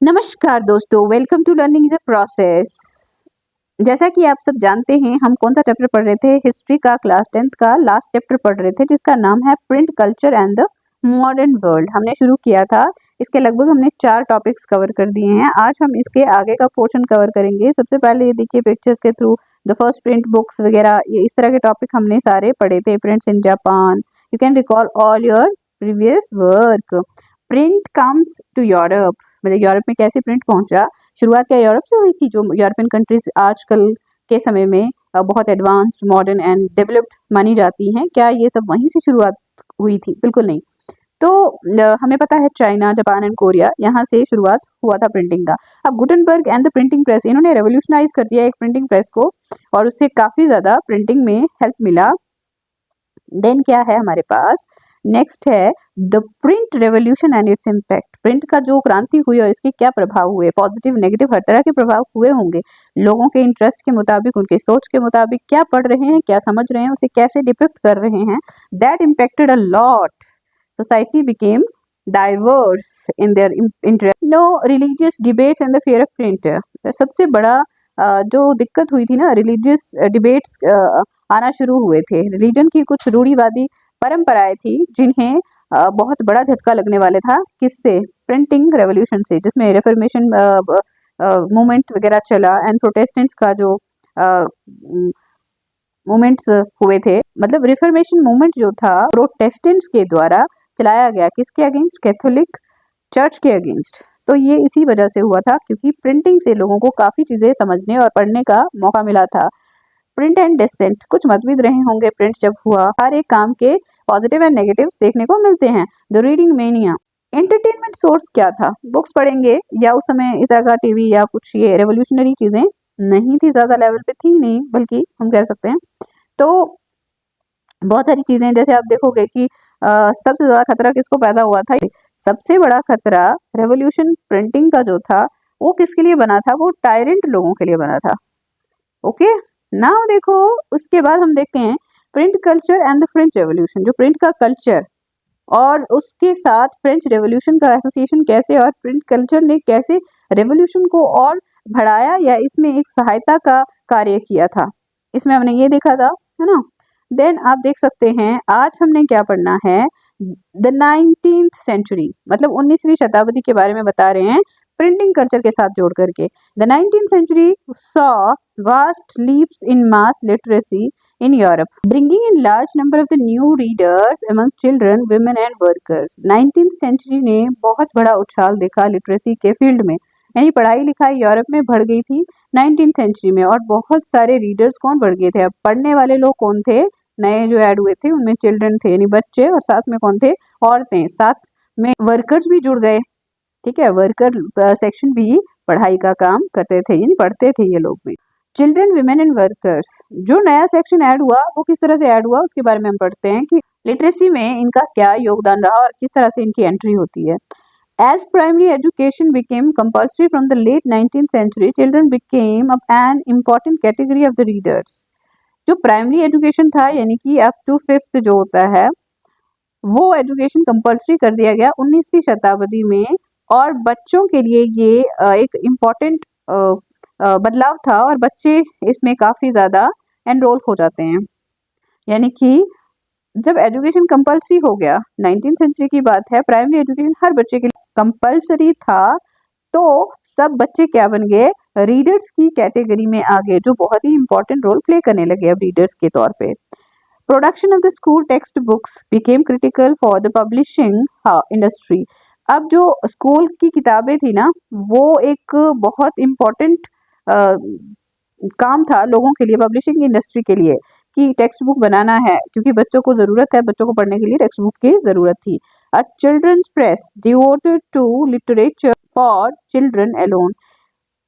नमस्कार दोस्तों, welcome to learning is a process. जैसा कि आप सब जानते हैं, हम कौन सा चैप्टर पढ़ रहे थे? हिस्ट्री का क्लास 10th का लास्ट चैप्टर पढ़ रहे थे, जिसका नाम है print culture and the modern world. हमने शुरू किया था, इसके लगभग हमने 4 टॉपिक्स कवर कर दिए हैं। आज हम इसके आगे का पोर्शन कवर करेंगे। सबसे पहले ये देखिए पिक्चर्स के through the first print books वगैरह, ये इस तरह के टॉपिक हमने सारे पढ़े थे। Prints in Japan, you can recall all your previous work. Print comes to Europe, मतलब यूरोप में कैसे प्रिंट पहुंचा। शुरुआत क्या यूरोप से हुई थी? जो यूरोपियन कंट्रीज आजकल के समय में बहुत एडवांस्ड, मॉडर्न एंड डेवलप्ड मानी जाती हैं, क्या ये सब वहीं से शुरुआत हुई थी? बिल्कुल नहीं। तो हमें पता है चाइना, जापान एंड कोरिया, यहाँ से शुरुआत हुआ था प्रिंटिंग का। अब Gutenberg and the printing press, इन्होंने रेवोल्यूशनाइज कर दिया एक प्रिंटिंग प्रेस को, और उससे काफी ज्यादा प्रिंटिंग में हेल्प मिला। देन क्या है हमारे पास? नेक्स्ट है the print revolution and its impact. Print का जो क्रांति हुई और इसके क्या प्रभाव हुए, पॉजिटिव नेगेटिव हर तरह के प्रभाव हुए होंगे। लोगों के इंटरेस्ट के मुताबिक, उनके सोच के मुताबिक क्या पढ़ रहे हैं, क्या समझ रहे हैं, उसे कैसे डिपिक्ट कर रहे हैं। That impacted a lot. Society became diverse in their interest. No religious debates and the fear of print. सबसे बड़ा जो दिक्कत हुई थी ना, रिलीजियस डिबेट्स आना शुरू हुए थे। रिलीजन की कुछ रूढ़िवादी परंपराएं थी, जिन्हें बहुत बड़ा झटका लगने वाले था। किससे? प्रिंटिंग रेवोल्यूशन से, जिसमें रिफॉर्मेशन मूवमेंट वगैरह चला एंड प्रोटेस्टेंट्स का जो मूवमेंट्स हुए थे। मतलब रिफॉर्मेशन मूवमेंट जो था प्रोटेस्टेंट्स के द्वारा चलाया गया। किसके अगेंस्ट? कैथोलिक चर्च के अगेंस्ट। तो ये इसी वजह से हुआ था, क्योंकि प्रिंटिंग से लोगों को काफी चीजें समझने और पढ़ने का मौका मिला था। प्रिंट एंड डिसेंट, कुछ मतभेद रहे होंगे प्रिंट जब हुआ। हर एक काम के पॉजिटिव एंड नेगेटिव्स देखने को मिलते हैं। The reading mania, entertainment source क्या था? बुक्स पढ़ेंगे, या उस समय इस तरह का टीवी या कुछ ये रेवोल्यूशनरी चीजें नहीं थी, ज्यादा लेवल पे थी नहीं, बल्कि हम कह सकते हैं। तो बहुत सारी चीजें, जैसे आप देखोगे कि सबसे ज्यादा खतरा किसको पैदा हुआ था? सबसे बड़ा खतरा रेवोल्यूशन प्रिंटिंग का जो था, वो किसके लिए बना था? वो टायरेंट लोगों के लिए बना था। ओके, नाउ देखो, उसके बाद हम देखते हैं print culture and the French revolution. जो प्रिंट का कल्चर और उसके साथ फ्रेंच रेवोल्यूशन का एसोसिएशन कैसे, और प्रिंट कल्चर ने कैसे रेवोल्यूशन को और बढ़ाया या इसमें एक सहायता का कार्य किया था, इसमें हमने ये देखा था, है ना। देन आप देख सकते हैं आज हमने क्या पढ़ना है, द 19th सेंचुरी, मतलब 19वीं शताब्दी के बारे में बता रहे हैं, प्रिंटिंग कल्चर के साथ जोड़ करके। The 19th century saw vast leaps in mass literacy in Europe, bringing in large number of the new readers among children, women and workers. 19th century ने बहुत बड़ा उछाल देखा लिटरेसी के फील्ड में, यानी पढ़ाई लिखाई यूरोप में बढ़ गई थी 19th सेंचुरी में, और बहुत सारे रीडर्स कौन बढ़ गए थे? अब पढ़ने वाले लोग कौन थे? नए जो ऐड हुए थे उनमें चिल्ड्रन थे, यानी बच्चे, और साथ में कौन थे? औरतें, साथ में वर्कर्स भी जुड़ गए। ठीक है, वर्कर सेक्शन भी पढ़ाई का काम करते थे, यानी पढ़ते थे ये लोग भी। चिल्ड्रन, विमेन एंड वर्कर्स, जो नया सेक्शन ऐड हुआ वो किस तरह से ऐड हुआ, उसके बारे में हम पढ़ते हैं कि लिटरेसी में इनका क्या योगदान रहा और किस तरह से इनकी एंट्री होती है। As primary education became compulsory from the late 19th century, children became an important category of the readers. जो प्राइमरी एजुकेशन था, यानी कि अप टू 5th जो होता है, वो एजुकेशन कंपल्सरी कर दिया गया 19वीं शताब्दी में, और बच्चों के लिए ये एक इम्पॉर्टेंट बदलाव था, और बच्चे इसमें काफ़ी ज़्यादा एनरोल हो जाते हैं। यानी कि जब एजुकेशन कंपल्सरी हो गया, 19th सेंचुरी की बात है, प्राइमरी एजुकेशन हर बच्चे के लिए कंपल्सरी था, तो सब बच्चे क्या बन गए? रीडर्स की कैटेगरी में आ गए, जो बहुत ही इंपॉर्टेंट रोल प्ले करने लगे अब रीडर्स के तौर पे। Production of the school text books became critical for the publishing industry. अब जो स्कूल की किताबें थी ना, वो एक बहुत इम्पोर्टेंट काम था लोगों के लिए, पब्लिशिंग इंडस्ट्री के लिए, कि टेक्स्ट बुक बनाना है, क्योंकि बच्चों को ज़रूरत है, बच्चों को पढ़ने के लिए टेक्स्ट बुक की ज़रूरत थी। A children's press devoted to literature for children alone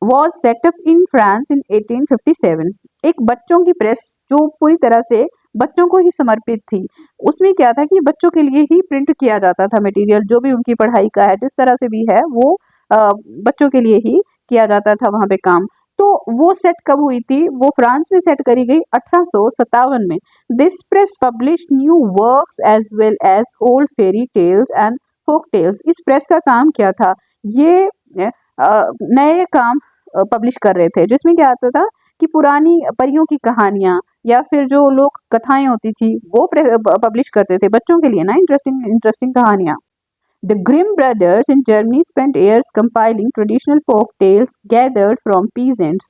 was set up in France in 1857। एक बच्चों की प्रेस जो पूरी तरह से बच्चों को ही समर्पित थी। उसमें क्या था कि बच्चों के लिए ही प्रिंट किया जाता था मटेरियल, जो भी उनकी पढ़ाई का है, जिस तरह से भी है, वो बच्चों के लिए ही किया जाता था वहाँ पे काम। तो वो सेट कब हुई थी? वो फ्रांस में सेट करी गई 1857 में। This press publish new works as well as old fairy tales and folk tales. इस प्रेस का काम क्या था? ये नए काम पब्लिश कर रहे थे, जिसमें क्या आता था कि पुरानी परियों की कहानियाँ या फिर जो लोक कथाएं होती थी वो पब्लिश करते थे बच्चों के लिए ना, इंटरेस्टिंग इंटरेस्टिंग कहानियाँ। The Grimm brothers in Germany spent years compiling traditional folk tales gathered from peasants.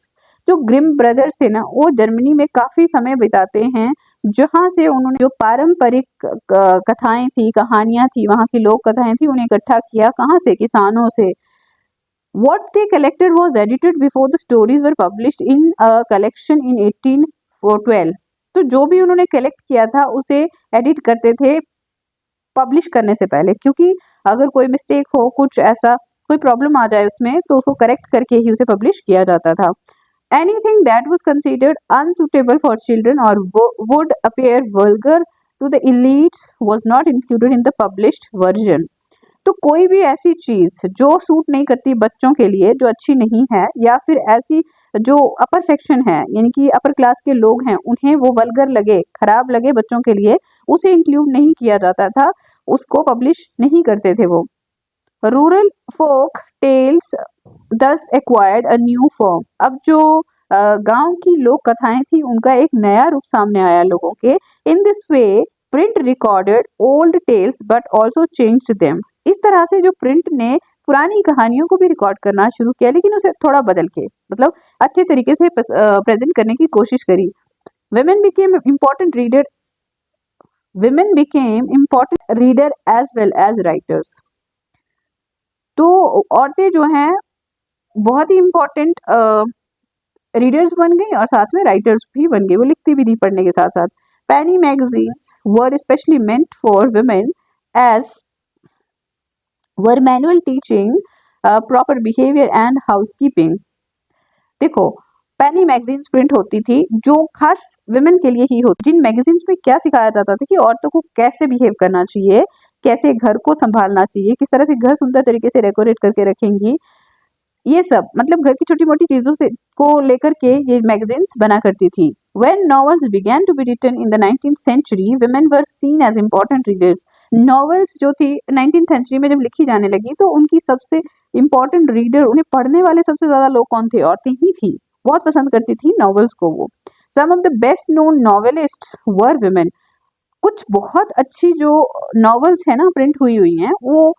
जो ग्रिम ब्रदर्स थे ना, वो जर्मनी में काफी समय बिताते हैं, जहाँ से उन्होंने जो पारंपरिक कथाएं थी, कहानियां थी, वहाँ की लोक कथाएं थी, उन्हें इकट्ठा किया। कहाँ से? किसानों से। What they collected was edited before the stories were published in a collection in 1812. तो जो भी उन्होंने कलेक्ट किया था उसे एडिट करते थे पब्लिश करने से पहले, क्योंकि अगर कोई मिस्टेक हो, कुछ ऐसा कोई प्रॉब्लम आ जाए उसमें, तो उसको करेक्ट करके ही उसे पब्लिश किया जाता था। Anything that was considered unsuitable for children or would appear vulgar to the elites was not included in the published version. तो कोई भी ऐसी चीज जो सूट नहीं करती बच्चों के लिए, जो अच्छी नहीं है, या फिर ऐसी जो अपर सेक्शन है यानी कि अपर क्लास के लोग हैं, उन्हें वो वल्गर लगे, खराब लगे बच्चों के लिए, उसे इंक्लूड नहीं किया जाता था, उसको पब्लिश नहीं करते थे वो। रूरल फोक टेल्स दस एक्वायर्ड अ न्यू फॉर्म। अब जो गांव की लोक कथाएं थी, उनका एक नया रूप सामने आया लोगों के। In this way print recorded old tales but also changed them. इस तरह से जो प्रिंट ने पुरानी कहानियों को भी रिकॉर्ड करना शुरू किया, लेकिन उसे थोड़ा बदल के, मतलब अच्छे तरीके से प्रेजेंट करने की कोशिश करी। Women became important reader women became important reader as well as writers. तो औरतें जो हैं बहुत ही इम्पोर्टेंट रीडर्स बन गई और साथ में राइटर्स भी बन गई, वो लिखती भी थी पढ़ने के साथ साथ। Penny magazines were specially meant for women as were manual teaching proper behaviour and housekeeping. देखो, पेनी मैगजीन्स प्रिंट होती थी जो खास वुमेन के लिए ही होती। जिन मैगजीन्स में क्या सिखाया जाता था कि औरतों को कैसे बिहेव करना चाहिए, कैसे घर को संभालना चाहिए, किस तरह से घर सुंदर तरीके से डेकोरेट करके रखेंगी, ये सब मतलब घर की छोटी मोटी चीजों से को लेकर के ये मैगजीन्स बना करती थी। When novels began to be written in the 19th century, women were seen as important readers. novels जो थी 19th century में जब लिखी जाने लगी, तो उनकी सबसे important reader, उन्हें पढ़ने वाले सबसे ज्यादा लोग कौन थे? औरतें ही थी। बहुत पसंद करती थी novels को वो। Some of the best known novelists were women. कुछ बहुत अच्छी जो novels है ना प्रिंट हुई हैं, वो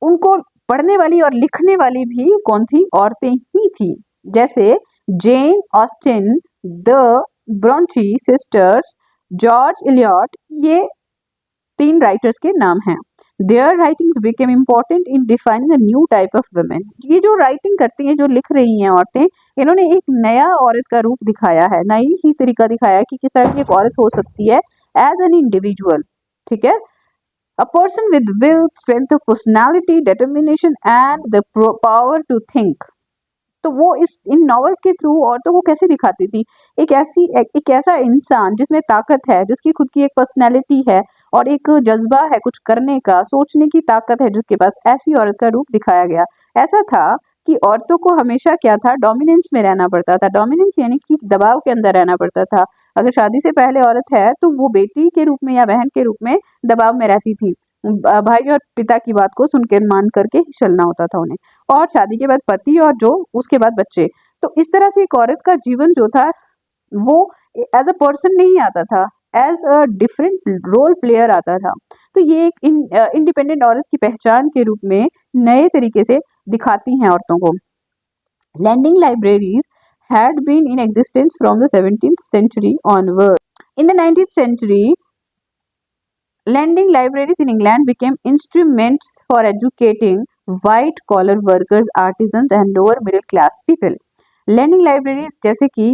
उनको पढ़ने वाली और लिखने वाली भी कौन थी? औरतें ही थी। जैसे Jane Austen, the Bronte sisters, George Eliot, ये 3 राइटर्स के नाम हैं। Their writings became important in defining a new type of women. ये जो राइटिंग करती हैं, जो लिख रही हैं औरतें, इन्होंने एक नया औरत का रूप दिखाया है, नई ही तरीका दिखाया कि किस तरह की एक औरत हो सकती है एज एन इंडिविजुअल। ठीक है, A person with will, strength of personality, determination and the power to think. तो वो इन नॉवेल्स के थ्रू औरतों को कैसे दिखाती थी? एक ऐसा इंसान जिसमें ताकत है, जिसकी खुद की एक पर्सनैलिटी है और एक जज्बा है कुछ करने का, सोचने की ताकत है जिसके पास, ऐसी औरत का रूप दिखाया गया। ऐसा था कि औरतों को हमेशा क्या था? डोमिनेंस में रहना पड़ता था। डोमिनेंस यानी कि दबाव के अंदर रहना पड़ता था। अगर शादी से पहले औरत है तो वो बेटी के रूप में या बहन के रूप में दबाव में रहती थी। भाई और पिता की बात को सुनकर मान करके ही चलना होता था उन्हें, और शादी के बाद पति और जो उसके बाद बच्चे। तो इस तरह से एक औरत का जीवन जो था वो एज अ पर्सन नहीं आता था, as a different role player आता था। तो ये एक इंडिपेंडेंट औरत की पहचान के रूप में नए तरीके से दिखाती हैं औरतों को। Lending libraries had been in existence from the 17th century onward. In the 19th century, lending libraries in England became instruments for educating white-collar workers, artisans and lower middle class people. Lending libraries जैसे कि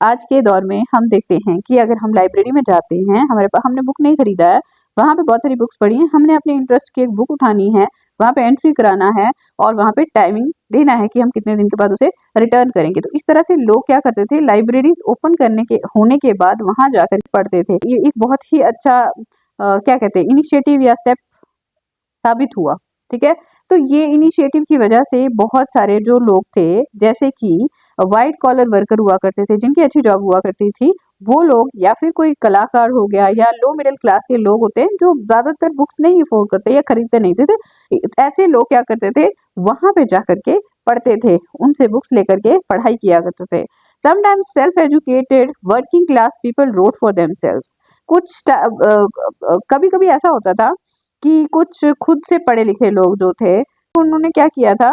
आज के दौर में हम देखते हैं कि अगर हम लाइब्रेरी में जाते हैं, हमारे पास हमने बुक नहीं खरीदा है, वहाँ पे बहुत सारी बुक्स पढ़ी हैं, हमने अपने इंटरेस्ट की एक बुक उठानी है, वहाँ पे एंट्री कराना है और वहाँ पे टाइमिंग देना है कि हम कितने दिन के बाद उसे रिटर्न करेंगे। तो इस तरह से लोग क्या करते थे? लाइब्रेरीज ओपन करने के होने के बाद वहाँ जाकर पढ़ते थे। ये एक बहुत ही अच्छा क्या कहते हैं, इनिशिएटिव या स्टेप साबित हुआ। ठीक है, तो ये इनिशिएटिव की वजह से बहुत सारे जो लोग थे, जैसे कि व्हाइट कॉलर वर्कर हुआ करते थे, जिनकी अच्छी जॉब हुआ करती थी, वो लोग, या फिर कोई कलाकार हो गया, या लो मिडिल क्लास के लोग होते हैं जो ज्यादातर बुक्स नहीं अफोर्ड करते या खरीदते नहीं थे, ऐसे लोग क्या करते थे? वहां पे जाकर के पढ़ते थे, उनसे बुक्स लेकर के पढ़ाई किया करते थे। Sometimes self educated working class people wrote for themselves. कुछ कभी कभी ऐसा होता था कि कुछ खुद से पढ़े लिखे लोग जो थे, उन्होंने क्या किया था,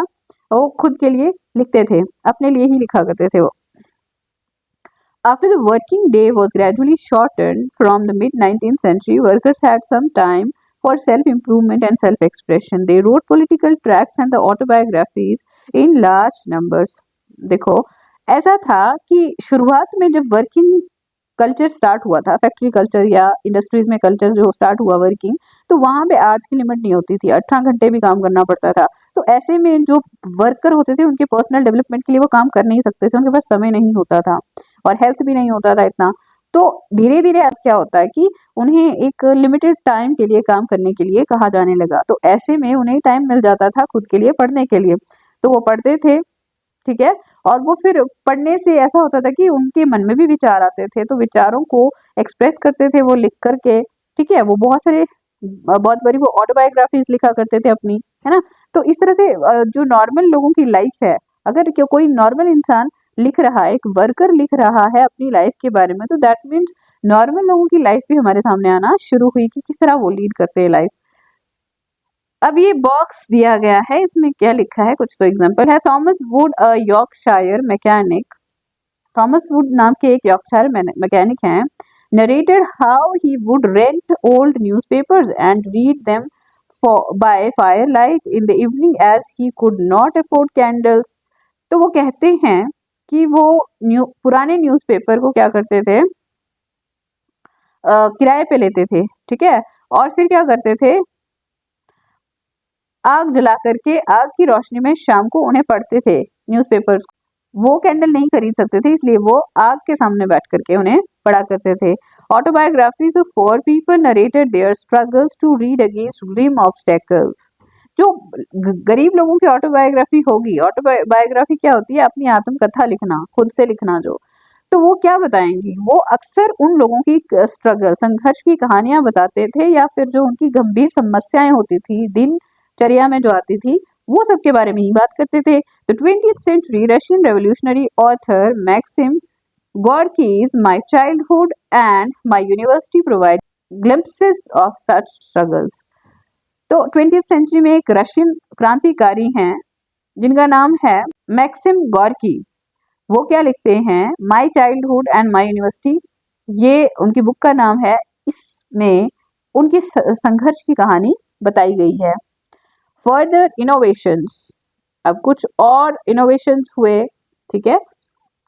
वो खुद के लिए लिखते थे, अपने लिए ही लिखा करते थे वो। After the working day was gradually shortened from the mid-19th century, workers had some time for self-improvement and self-expression. They wrote political tracts and the autobiographies in large numbers. देखो, ऐसा था कि शुरुआत में जब वर्किंग कल्चर स्टार्ट हुआ था, factory culture या इंडस्ट्रीज में कल्चर जो स्टार्ट हुआ वर्किंग, तो वहां पे आवर्स की लिमिट नहीं होती थी, 18 घंटे भी काम करना पड़ता था। तो ऐसे में जो वर्कर होते थे उनके पर्सनल डेवलपमेंट के लिए वो काम कर नहीं सकते थे, उनके पास समय नहीं होता था और हेल्थ भी नहीं होता था इतना। तो धीरे धीरे अब क्या होता है कि उन्हें एक लिमिटेड टाइम के लिए काम करने के लिए कहा जाने लगा, तो ऐसे में उन्हें टाइम मिल जाता था खुद के लिए पढ़ने के लिए, तो वो पढ़ते थे, ठीक है। और वो फिर पढ़ने से ऐसा होता था कि उनके मन में भी विचार आते थे, तो विचारों को एक्सप्रेस करते थे वो लिख करके, ठीक है। वो बहुत बड़ी वो ऑटोबायोग्राफीज लिखा करते थे अपनी, है ना। तो इस तरह से जो नॉर्मल लोगों की लाइफ है, अगर कोई नॉर्मल इंसान लिख रहा है, एक वर्कर लिख रहा है अपनी लाइफ के बारे में, तो दैट मीन्स नॉर्मल लोगों की लाइफ भी हमारे सामने आना शुरू हुई कि किस तरह वो लीड करते हैं लाइफ। अब ये बॉक्स दिया गया है, इसमें क्या लिखा है, कुछ तो एग्जांपल है। Thomas would a Yorkshire mechanic, Thomas would नाम के एक यॉर्कशायर मैकेनिक हैं, narrated how he would rent old newspapers and read them by firelight in the evening as he could not afford candles। तो वो कहते हैं कि वो पुराने न्यूज़पेपर को क्या करते थे, किराए पे लेते थे, ठीक है। और फिर क्या करते थे, आग जला करके आग की रोशनी में शाम को उन्हें पढ़ते थे न्यूज़पेपर्स। वो कैंडल नहीं खरीद सकते थे, इसलिए वो आग के सामने बैठ करके उन्हें पढ़ा करते थे। Autobiographies of poor people narrated their struggles to read against grim obstacles. जो गरीब लोगों की ऑटोबायोग्राफी होगी, ऑटोबायोग्राफी क्या होती है, अपनी आत्मकथा लिखना, खुद से लिखना जो, तो वो क्या बताएंगी, वो अक्सर उन लोगों की स्ट्रगल, संघर्ष की कहानियां बताते थे, या फिर जो उनकी गंभीर समस्याएं होती थी दिनचर्या में जो आती थी, वो सब के बारे में ही बात करते थे। The 20th century Russian revolutionary author Maxim Gorky's My Childhood and My University provide glimpses of such struggles। तो 20th century में एक रशियन क्रांतिकारी हैं जिनका नाम है मैक्सिम गॉर्की। वो क्या लिखते हैं, my childhood and my university, ये उनकी बुक का नाम है। इसमें उनके संघर्ष की कहानी बताई गई है। फर्दर इनोवेशंस, अब कुछ और इनोवेशंस हुए, ठीक है,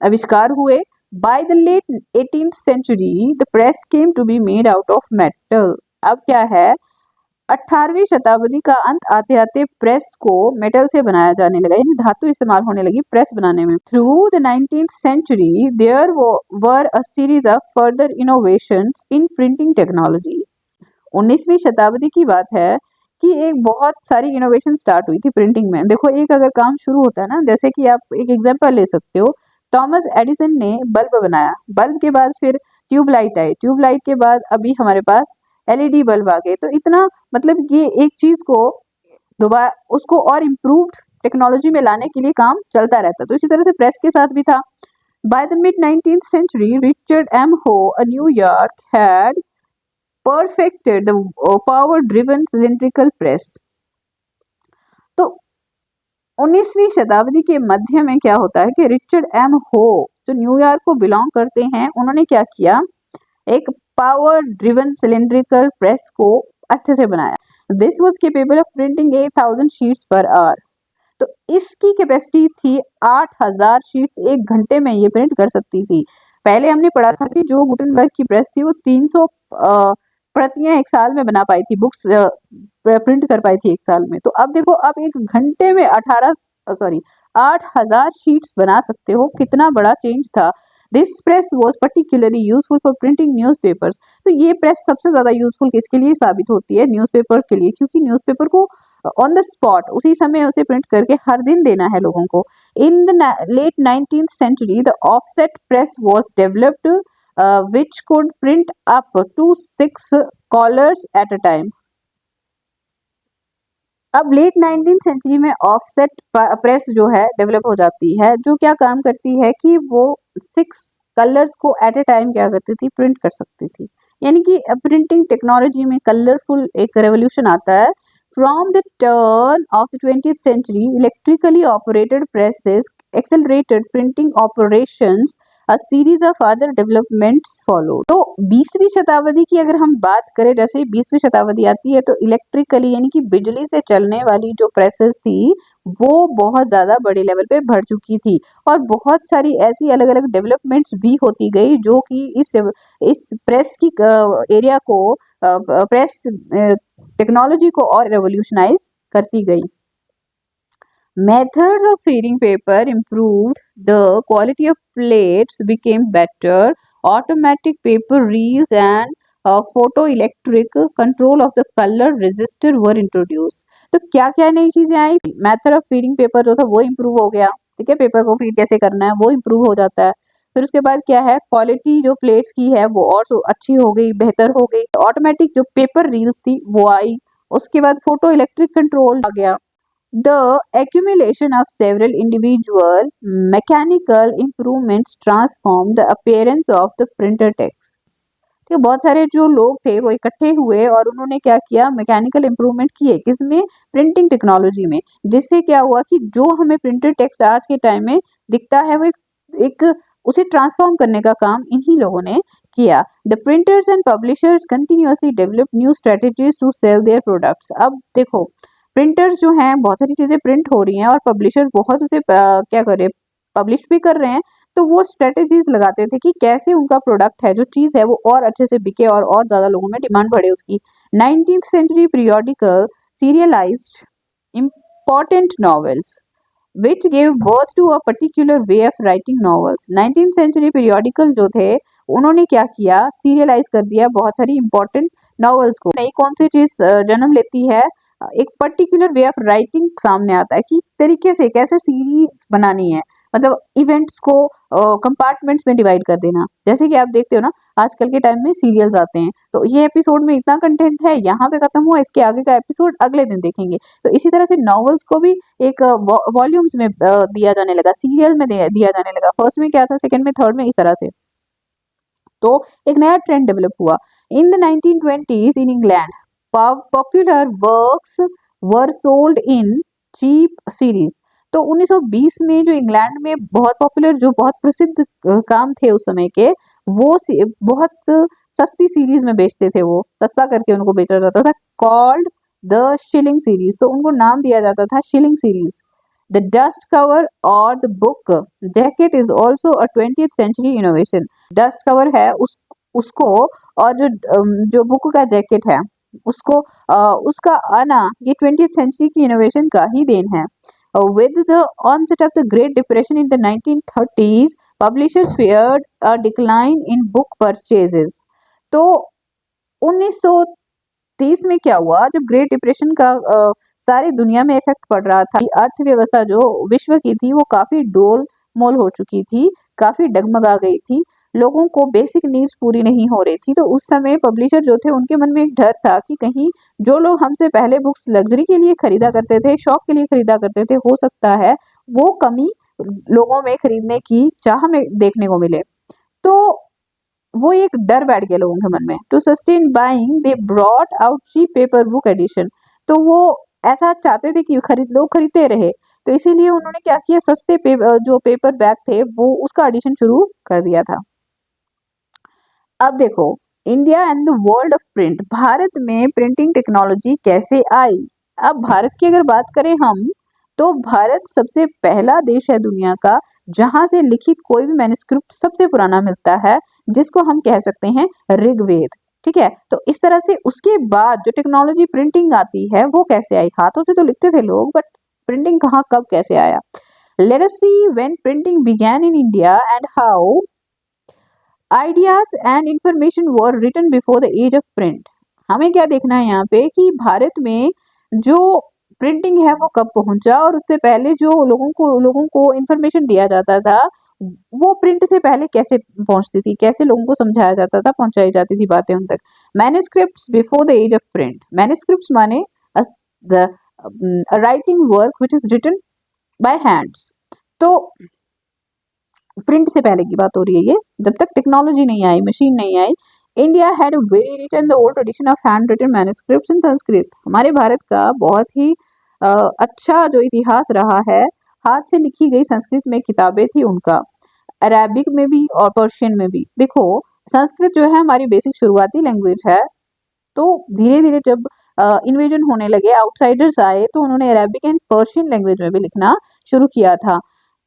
आविष्कार हुए। By the late 18th century the press came to be made out of metal। अब क्या है, 18वीं शताब्दी का अंत आते आते प्रेस को मेटल से बनाया जाने लगा, यानी धातु इस्तेमाल होने लगी प्रेस बनाने में। Through the 19th century there were a series of further innovations in printing technology. 19वीं शताब्दी की बात है कि एक बहुत सारी इनोवेशन स्टार्ट हुई थी प्रिंटिंग में। देखो, एक अगर काम शुरू होता है ना, जैसे कि आप एक एग्जांपल ले सकते हो, थॉमस एडिसन ने बल्ब बनाया, बल्ब के बाद फिर ट्यूबलाइट आई, ट्यूबलाइट के बाद अभी हमारे पास एलईडी बल्ब आ गए। तो इतना मतलब ये एक चीज को दोबारा उसको और इम्प्रूव्ड टेक्नोलॉजी में लाने के लिए काम चलता रहता। तो इसी तरह से प्रेस के साथ भी था। By the mid 19th century Richard M Hoe a New York had perfected the power driven cylindrical press। तो 19वीं शताब्दी के मध्य में क्या होता है कि रिचर्ड एम हो जो न्यूयॉर्क को बिलोंग करते हैं, उन्होंने क्या किया, एक पावर ड्रिवन सिलेंड्रिकल प्रेस को अच्छे से बनाया। This was capable of printing 8000 sheets per hour. तो इसकी कैपेसिटी थी 8000 शीट्स एक घंटे में ये प्रिंट कर सकती थी। पहले हमने पढ़ा था कि जो गुटेनबर्ग की प्रेस थी वो 300 प्रतियां एक साल में बना पाई थी, बुक्स प्रिंट कर पाई थी एक साल में। तो अब देखो, अब एक घंटे में 8000 शीट्स बना सकते हो, कितना बड़ा चेंज था। This press was particularly useful for printing newspapers. तो ये प्रेस सबसे ज्यादा यूजफुल किसके लिए साबित होती है, न्यूज़पेपर के लिए, क्योंकि न्यूज़पेपर को ऑन द स्पॉट उसी समय उसे प्रिंट करके हर दिन देना है लोगों को। In the late 19th century the offset press was developed which could print up to 6 colors at a time। 19th century में एक रशियन क्रांतिकारी हैं जिनका नाम है मैक्सिम गॉर्की। वो क्या लिखते हैं, my childhood and my university, ये उनकी बुक का नाम है। अब लेट 19th सेंचुरी में ऑफसेट प्रेस जो है डेवलप हो जाती है, जो क्या काम करती है कि वो 6 कलर्स को एट ए टाइम क्या करती थी, प्रिंट कर सकती थी। यानी कि प्रिंटिंग टेक्नोलॉजी में कलरफुल एक रेवोल्यूशन आता है। From the turn of the 20th century electrically operated presses accelerated printing operations, a series of other developments followed। तो 20वीं शताब्दी की अगर हम बात करें, जैसे ही 20वीं शताब्दी आती है तो इलेक्ट्रिकली यानी कि बिजली से चलने वाली जो प्रेसेस थी वो बहुत ज्यादा बड़े लेवल पे बढ़ चुकी थी और बहुत सारी ऐसी अलग अलग डेवलपमेंट्स भी होती गई जो कि इस प्रेस की एरिया को प्रेस टेक्नोलॉजी को और रेवोल्यूशनाइज करती गई। Methods of feeding paper improved, the quality of plates became better, automatic paper reels and photoelectric control of the color register were introduced। तो क्या क्या नई चीजें आई? मेथड ऑफ फीडिंग पेपर जो था वो इम्प्रूव हो गया, ठीक है, पेपर को फीड कैसे करना है वो इम्प्रूव हो जाता है। फिर उसके बाद क्या है, क्वालिटी जो प्लेट्स की है वो और अच्छी हो गई, बेहतर हो गई। ऑटोमेटिक जो पेपर रील्स थी वो आई। उसके बाद फोटो इलेक्ट्रिक कंट्रोल आ गया। The accumulation of several individual mechanical improvements transformed the appearance of the printer text। तो बहुत सारे जो लोग थे वो इकट्ठे हुए और उन्होंने क्या किया, मैकेनिकल इम्प्रूवमेंट किए किसमें, प्रिंटिंग टेक्नोलॉजी में। जिससे क्या हुआ कि जो हमें प्रिंटर टेक्स्ट आज के टाइम में दिखता है वो एक उसे ट्रांसफॉर्म करने का काम इन्हीं लोगों ने किया। The printers and publishers continuously develop new strategies to sell their products. अब देखो प्रिंटर्स जो हैं बहुत सारी चीजें प्रिंट हो रही हैं और पब्लिशर बहुत उसे क्या कर रहे हैं, पब्लिश भी कर रहे हैं। तो वो स्ट्रेटेजीज लगाते थे कि कैसे उनका प्रोडक्ट है जो चीज है वो और अच्छे से बिके और ज्यादा लोगों में डिमांड बढ़े उसकी। 19th century periodical serialised important novels which gave birth to a particular way of writing novels। 19th century periodical जो थे उन्होंने क्या किया, सीरियलाइज कर दिया बहुत सारी इंपॉर्टेंट नॉवेल्स को। नई कौन सी चीज जन्म लेती है, एक पर्टिकुलर वे ऑफ राइटिंग सामने आता है कि तरीके से कैसे सीरीज बनानी है, मतलब इवेंट्स को कंपार्टमेंट्स में डिवाइड कर देना। जैसे कि आप देखते हो ना आजकल के टाइम में सीरियल्स आते हैं तो ये एपिसोड में इतना कंटेंट है, यहाँ पे खत्म हुआ, इसके आगे का एपिसोड अगले दिन देखेंगे। तो इसी तरह से नॉवेल्स को भी एक वॉल्यूम्स में दिया जाने लगा, सीरियल में दिया जाने लगा। फर्स्ट में क्या था, सेकंड में, थर्ड में, इस तरह से। तो एक नया ट्रेंड डेवलप हुआ। In the 1920s in England popular works were sold in cheap series. तो 1920 में जो इंग्लैंड में बहुत पॉपुलर, जो बहुत प्रसिद्ध काम थे उस समय के, वो बहुत सस्ती सीरीज में बेचते थे, वो सस्ता करके उनको बेचा जाता था, कॉल्ड द शिलिंग सीरीज। तो उनको नाम दिया जाता था shilling series. The dust cover और the book jacket is also a 20th century innovation. Dust cover है उसको और जो बुक का जैकेट है उसको उसका आना ये 20th सेंचुरी की इनोवेशन का ही देन है। With the onset of the Great Depression in the 1930s, publishers feared a decline in book purchases। तो 1930 में क्या हुआ, जब ग्रेट डिप्रेशन का सारी दुनिया में इफेक्ट पड़ रहा था, अर्थव्यवस्था जो विश्व की थी वो काफी डोलमोल हो चुकी थी, काफी डगमगा गई थी, लोगों को बेसिक नीड्स पूरी नहीं हो रही थी। तो उस समय पब्लिशर जो थे उनके मन में एक डर था कि कहीं जो लोग हमसे पहले बुक्स लग्जरी के लिए खरीदा करते थे, शौक के लिए खरीदा करते थे, हो सकता है वो कमी लोगों में खरीदने की चाह में देखने को मिले। तो वो एक डर बैठ गया लोगों के मन में। To sustain buying they brought out cheap paperback edition. तो वो ऐसा चाहते थे कि लोग खरीदते रहे, तो इसीलिए उन्होंने क्या किया, सस्ते जो पेपर बैग थे वो उसका एडिशन शुरू कर दिया था। अब देखो India and the world of print, Bharat में प्रिंटिंग टेक्नोलॉजी कैसे आई। अब भारत की अगर बात करें हम, तो भारत सबसे पहला देश है दुनिया का जहां से लिखित कोई भी मैन्युस्क्रिप्ट सबसे पुराना मिलता है, जिसको हम कह सकते हैं ऋग्वेद। ठीक है, तो इस तरह से उसके बाद जो टेक्नोलॉजी प्रिंटिंग आती है वो कैसे आई। हाथों से तो लिखते थे लोग, बट प्रिंटिंग कहाँ कब कैसे आया। Let us see when printing began in India and how ideas and information were written before the age of print. हमें क्या देखना है यहाँ पे कि भारत में जो प्रिंटिंग है वो कब पहुंचा और उससे पहले जो लोगों को इंफॉर्मेशन दिया जाता था वो प्रिंट से पहले कैसे पहुंचती थी, कैसे लोगों को समझाया जाता था, पहुंचाई जाती थी बातें उन तक। Manuscripts before the age of print. Manuscripts माने writing work which is written by hands. तो प्रिंट से पहले की बात हो रही है ये, जब तक टेक्नोलॉजी नहीं आई, मशीन नहीं आई, India had very written the old tradition of hand written manuscripts in Sanskrit. हमारे भारत का बहुत ही अच्छा जो इतिहास रहा है, हाथ से लिखी गई संस्कृत में किताबें थी उनका, अरेबिक में भी और पर्शियन में भी। देखो, संस्कृत जो है हमारी बेसिक शुरुआती लैंग्वेज है, तो धीरे धीरे जब इन्वेजन होने लगे, आउटसाइडर्स आए, तो उन्होंने अरेबिक एंड पर्शियन लैंग्वेज में भी लिखना शुरू किया था।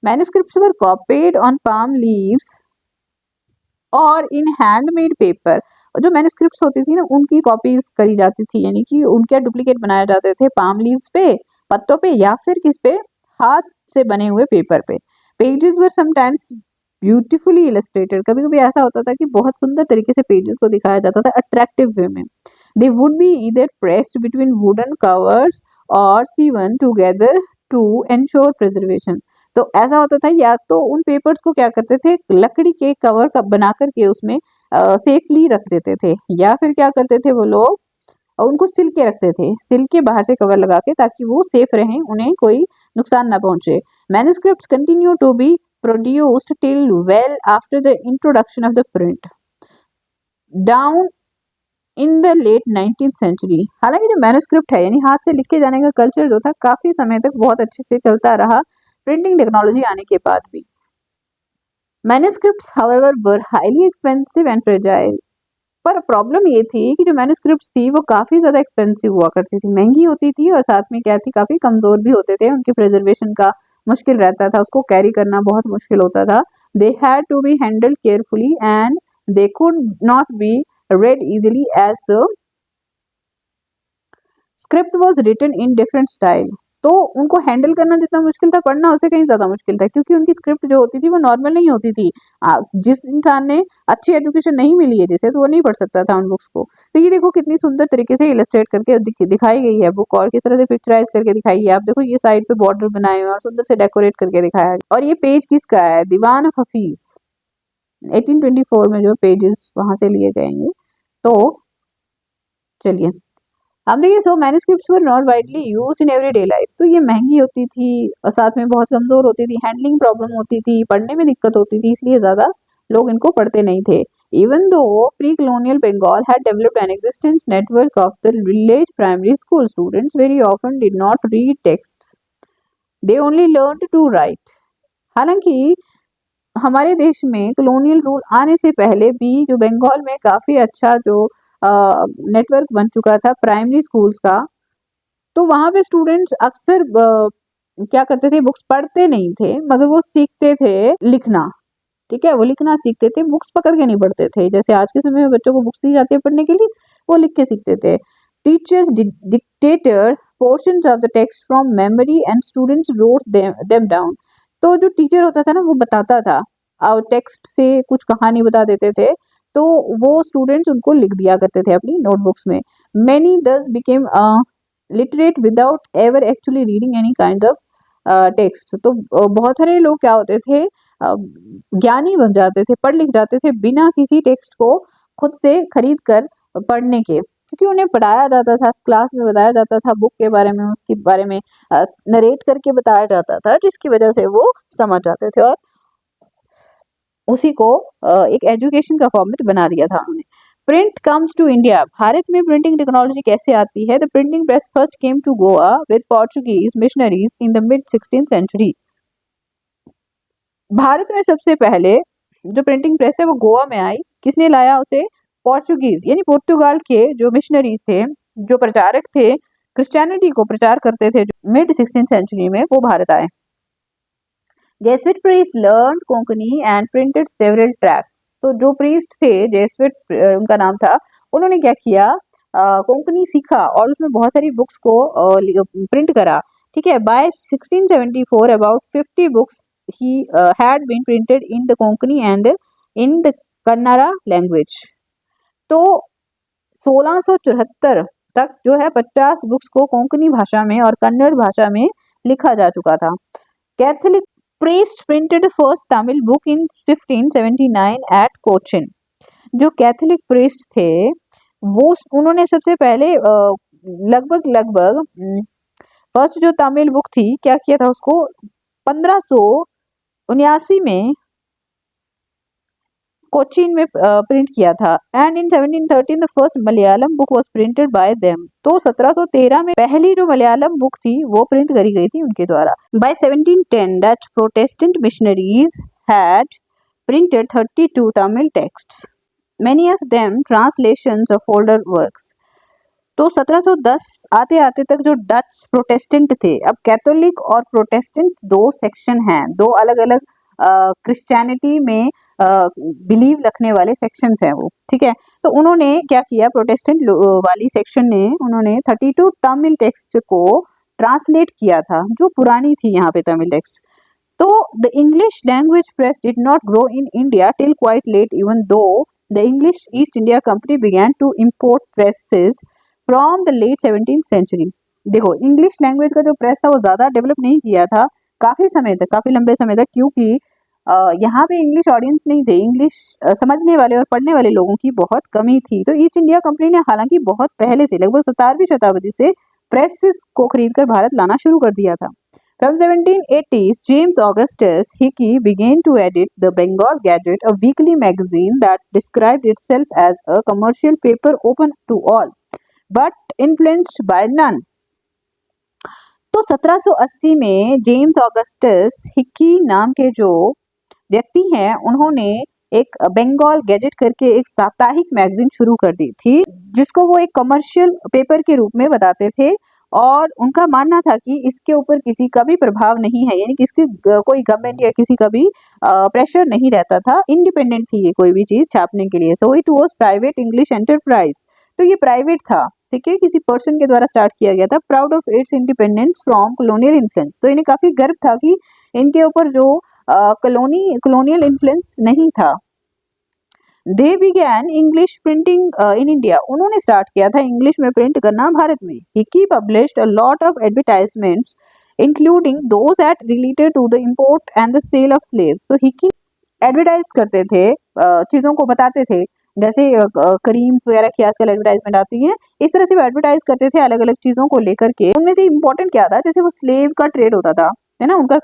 Manuscripts were copied on palm leaves और इन हैंडमेड पेपर। जो मैन्युस्क्रिप्ट्स होती थी ना, उनकी कॉपीज करी जाती थी, यानी कि उनके डुप्लीकेट बनाए जाते थे पाम लीव्स पे, पत्तों पे, या फिर किस पे, हाथ से बने हुए पेपर पे। पेजेस वर समटाइम्स ब्यूटीफुली इलस्ट्रेटेड। कभी कभी ऐसा होता था कि बहुत सुंदर तरीके से पेजेस को दिखाया जाता था अट्रैक्टिव वे में। They would be either pressed between wooden covers और सीवन टुगेदर टू एंश्योर प्रिजर्वेशन। तो ऐसा होता था, या तो उन पेपर्स को क्या करते थे, लकड़ी के कवर का बना करके उसमें सेफली रख देते थे, या फिर क्या करते थे वो लोग, उनको सिल के रखते थे, सिल के बाहर से कवर लगा के, ताकि वो सेफ रहें, उन्हें कोई नुकसान ना पहुंचे। Manuscripts continue to be produced till well after the introduction of the print down in the late 19th century. हालांकि जो मैन्युस्क्रिप्ट है, यानी हाथ से लिखे जाने का कल्चर जो था, काफी समय तक बहुत अच्छे से चलता रहा प्रिंटिंग टेक्नोलॉजी आने के बाद भी। Manuscripts however were highly expensive and fragile. पर प्रॉब्लम ये थी कि जो मैन्युस्क्रिप्ट्स थी वो काफी ज्यादा एक्सपेंसिव हुआ करती थी, महंगी होती थी, और साथ में क्या थी, काफी कमजोर भी होते थे, उनके प्रिजर्वेशन का मुश्किल रहता था, उसको कैरी करना बहुत मुश्किल होता था। They had to be handled carefully and they could not be read easily as the script was written in different style। तो उनको हैंडल करना जितना मुश्किल था, पढ़ना उससे कहीं ज्यादा मुश्किल था, क्योंकि उनकी स्क्रिप्ट जो होती थी वो नॉर्मल नहीं होती थी। जिस इंसान ने अच्छी एजुकेशन नहीं मिली है जिसे, तो वो नहीं पढ़ सकता था उन बुक्स को। तो ये देखो कितनी सुंदर तरीके से इलस्ट्रेट करके दिखाई गई है बुक, और किस तरह से पिक्चराइज करके दिखाई है। आप देखो, ये साइड पे बॉर्डर बनाए हुए और सुंदर से डेकोरेट करके दिखाया है। और ये पेज किसका है, दीवान हफीज, 1824 में जो पेजेस वहां से लिए गए हैं। तो चलिए हम देखिए, so manuscripts were not widely used in everyday life. तो ये महंगी होती थी और साथ में बहुत कमजोर होती थी, हैंडलिंग प्रॉब्लम होती थी, पढ़ने में दिक्कत होती थी, इसलिए ज्यादा लोग इनको पढ़ते नहीं थे। Even though pre colonial Bengal had developed an existence network of the village primary school, students very often did not read texts, they only learned to write। हालांकि हमारे देश में कॉलोनियल रूल आने से पहले भी जो बंगाल में काफी अच्छा जो नेटवर्क बन चुका था प्राइमरी स्कूल्स का, तो वहां पे स्टूडेंट्स अक्सर क्या करते थे, बुक्स पढ़ते नहीं थे, मगर वो सीखते थे लिखना। ठीक है, वो लिखना सीखते थे, बुक्स पकड़ के नहीं पढ़ते थे। जैसे आज के समय में बच्चों को बुक्स दी जाती है पढ़ने के लिए, वो लिख के सीखते थे। Teachers dictated portions of the text from memory and students wrote them down. तो जो टीचर होता था ना, वो बताता था और टेक्स्ट से कुछ कहानी बता देते थे, तो वो स्टूडेंट्स उनको लिख दिया करते थे अपनी नोटबुक्स में। मेनी दस became literate without ever actually reading any kind of text. तो बहुत सारे लोग क्या होते थे, ज्ञानी बन जाते थे, पढ़ लिख जाते थे बिना किसी टेक्स्ट को खुद से खरीद कर पढ़ने के, क्योंकि उन्हें पढ़ाया जाता था, क्लास में बताया जाता था बुक के बारे में, उसके बारे में नरेट करके बताया जाता था, जिसकी वजह से वो समझ जाते थे और उसी को एक एजुकेशन का फॉर्मेट बना दिया था उन्होंने। Print comes to India. Bharat में प्रिंटिंग टेक्नोलॉजी कैसे आती है? The printing press first came to Goa with Portuguese missionaries in the mid 16th century. Bharat में सबसे पहले जो प्रिंटिंग प्रेस है वो गोवा में आई। किसने लाया उसे? पोर्चुगीज, यानी पुर्तगाल के जो मिशनरीज थे, जो प्रचारक थे, क्रिश्चियनिटी को प्रचार करते थे, मिड 16th सेंचुरी में वो भारत आए। Jesuit priest learn Konkani and printed several tracts. तो जो प्रीस्ट थे, जेसुइट उनका नाम था, उन्होंने क्या किया, कोंकणी सीखा और उसमें बहुत सारी बुक्स को प्रिंट करा। ठीक है, by 1674 about 50 books he had been printed in the Konkani and in the Kannada language। तो 1674 तक जो है 50 बुक्स को कोंकणी भाषा में और कन्नड़ भाषा में लिखा जा चुका था। Catholic priest printed first Tamil book in 1579 at Cochin. जो कैथोलिक प्रीस्ट थे वो उन्होंने सबसे पहले लगभग फर्स्ट जो तमिल बुक थी, क्या किया था उसको 1579 में कोचीन में प्रिंट किया था। And in 1713 the first Malayalam book was printed by them. तो 1713 में पहली जो मलयालम बुक थी वो प्रिंट करी गई थी उनके द्वारा। By 1710 Dutch Protestant missionaries had printed 32 Tamil texts, many of them translations of older works। तो 1710 आते आते तक जो डच प्रोटेस्टेंट थे, अब कैथोलिक और प्रोटेस्टेंट दो सेक्शन हैं, दो अलग अलग क्रिश्चियनिटी में बिलीव रखने वाले सेक्शंस हैं वो, ठीक है। तो उन्होंने क्या किया, प्रोटेस्टेंट वाली सेक्शन ने उन्होंने 32 तमिल टेक्स्ट को ट्रांसलेट किया था, जो पुरानी थी यहाँ पे तमिल टेक्स्ट। तो the English language press did not grow in India till quite late, even though the English East India Company began to import presses from the late 17th century. देखो, इंग्लिश लैंग्वेज का जो press था वो ज्यादा develop नहीं किया था काफी समय तक, काफी लंबे समय तक, क्योंकि यहाँ पे इंग्लिश ऑडियंस नहीं थे, इंग्लिश समझने वाले और पढ़ने वाले लोगों की बहुत कमी थी। तो ईस्ट इंडिया कंपनी ने हालांकि बहुत पहले से, लगभग 17वीं शताब्दी से प्रेसेस को खरीदकर भारत लाना शुरू कर दिया था। From 1780s, James Augustus Hickey began to edit the Bengal Gazette, a weekly magazine that described itself as a commercial paper open to all, but influenced by none। तो 1780 में जेम्स ऑगस्टस हिक्की नाम के जो व्यक्ति हैं, उन्होंने एक Bengal gadget करके एक साप्ताहिक मैगजीन शुरू कर दी थी, जिसको वो एक कमर्शियल पेपर के रूप में बताते थे। और उनका मानना था कि इसके ऊपर किसी का भी प्रभाव नहीं है, यानी कि इसकी कोई गवर्नमेंट या किसी का भी प्रेशर नहीं रहता था, इंडिपेंडेंट थी ये कोई भी चीज छापने के लिए। So it was private English enterprise. तो ये प्राइवेट था, ठीक है, किसी पर्सन के द्वारा स्टार्ट किया गया था। Proud of its independence from colonial influence. तो इन्हें काफी गर्व था कि इनके ऊपर जो कॉलोनियल इन्फ्लुएंस नहीं था। They began English printing in India. उन्होंने स्टार्ट किया था इंग्लिश में प्रिंट करना भारत में। Hicky published a lot of advertisements including those that related to the import and the sale of slaves. तो हिकी एडवर्टाइज करते थे, चीजों को बताते थे, जैसे क्रीम्स वगैरह की आजकल एडवर्टाइजमेंट आती है, इस तरह से वो एडवर्टाइज करते थे अलग अलग चीजों को लेकर के। उनमें से इम्पोर्टेंट क्या था, जैसे वो स्लेव का ट्रेड होता था, है ना, उनकी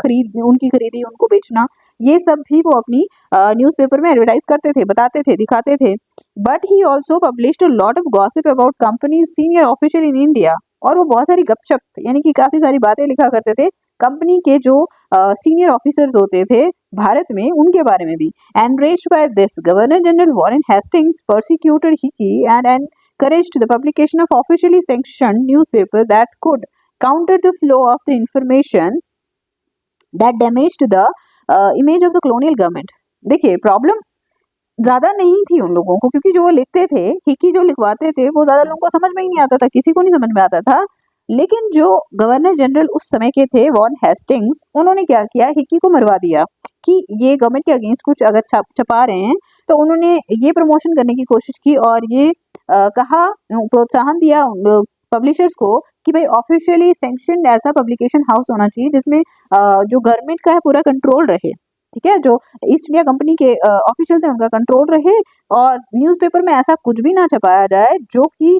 खरीदी, उनको बेचना, ये सब भी वो अपनी न्यूज़पेपर में एडवर्टाइज करते थे, बताते थे, दिखाते थे। But he also published a lot of gossip about company senior official in India. और वो बहुत सारी गपशप, यानी कि काफी सारी बातें लिखा करते थे कंपनी के जो सीनियर ऑफिसर्स होते थे भारत में, उनके बारे में भी। Enraged by this, Governor General Warren Hastings persecuted Hickey and encouraged the publication of officially sanctioned newspaper that could counter the flow of the information that damaged the image of the colonial government। देखिए, problem ज्यादा नहीं थी उन लोगों को, क्योंकि जो वो लिखते थे, हिकी जो लिखवाते थे, वो ज्यादा लोगों को समझ में ही नहीं आता था, किसी को नहीं समझ में आता था। लेकिन जो गवर्नर जनरल उस समय के थे, वॉरेन हेस्टिंग्स, उन्होंने क्या किया, हिकी को मरवा दिया कि ये गवर्नमेंट के अगेंस्ट कुछ अगर छपा रहे हैं। तो उन्होंने ये प्रमोशन करने की कोशिश की और ये कहा, प्रोत्साहन दिया पब्लिशर्स को कि भाई ऑफिशियली सैंक्शनड ऐसा पब्लिकेशन हाउस होना चाहिए जिसमें जो गवर्नमेंट का है पूरा कंट्रोल रहे, ठीक है, जो ईस्ट इंडिया कंपनी के ऑफिशियल्स हैं उनका कंट्रोल रहे, और न्यूज़पेपर में ऐसा कुछ भी ना छपाया जाए जो कि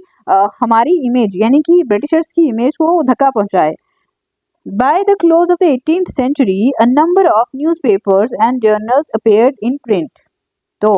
हमारी इमेज, यानी कि ब्रिटिशर्स की इमेज को धक्का पहुंचाए। By the close of the 18th century, a number of newspapers and journals appeared in print। तो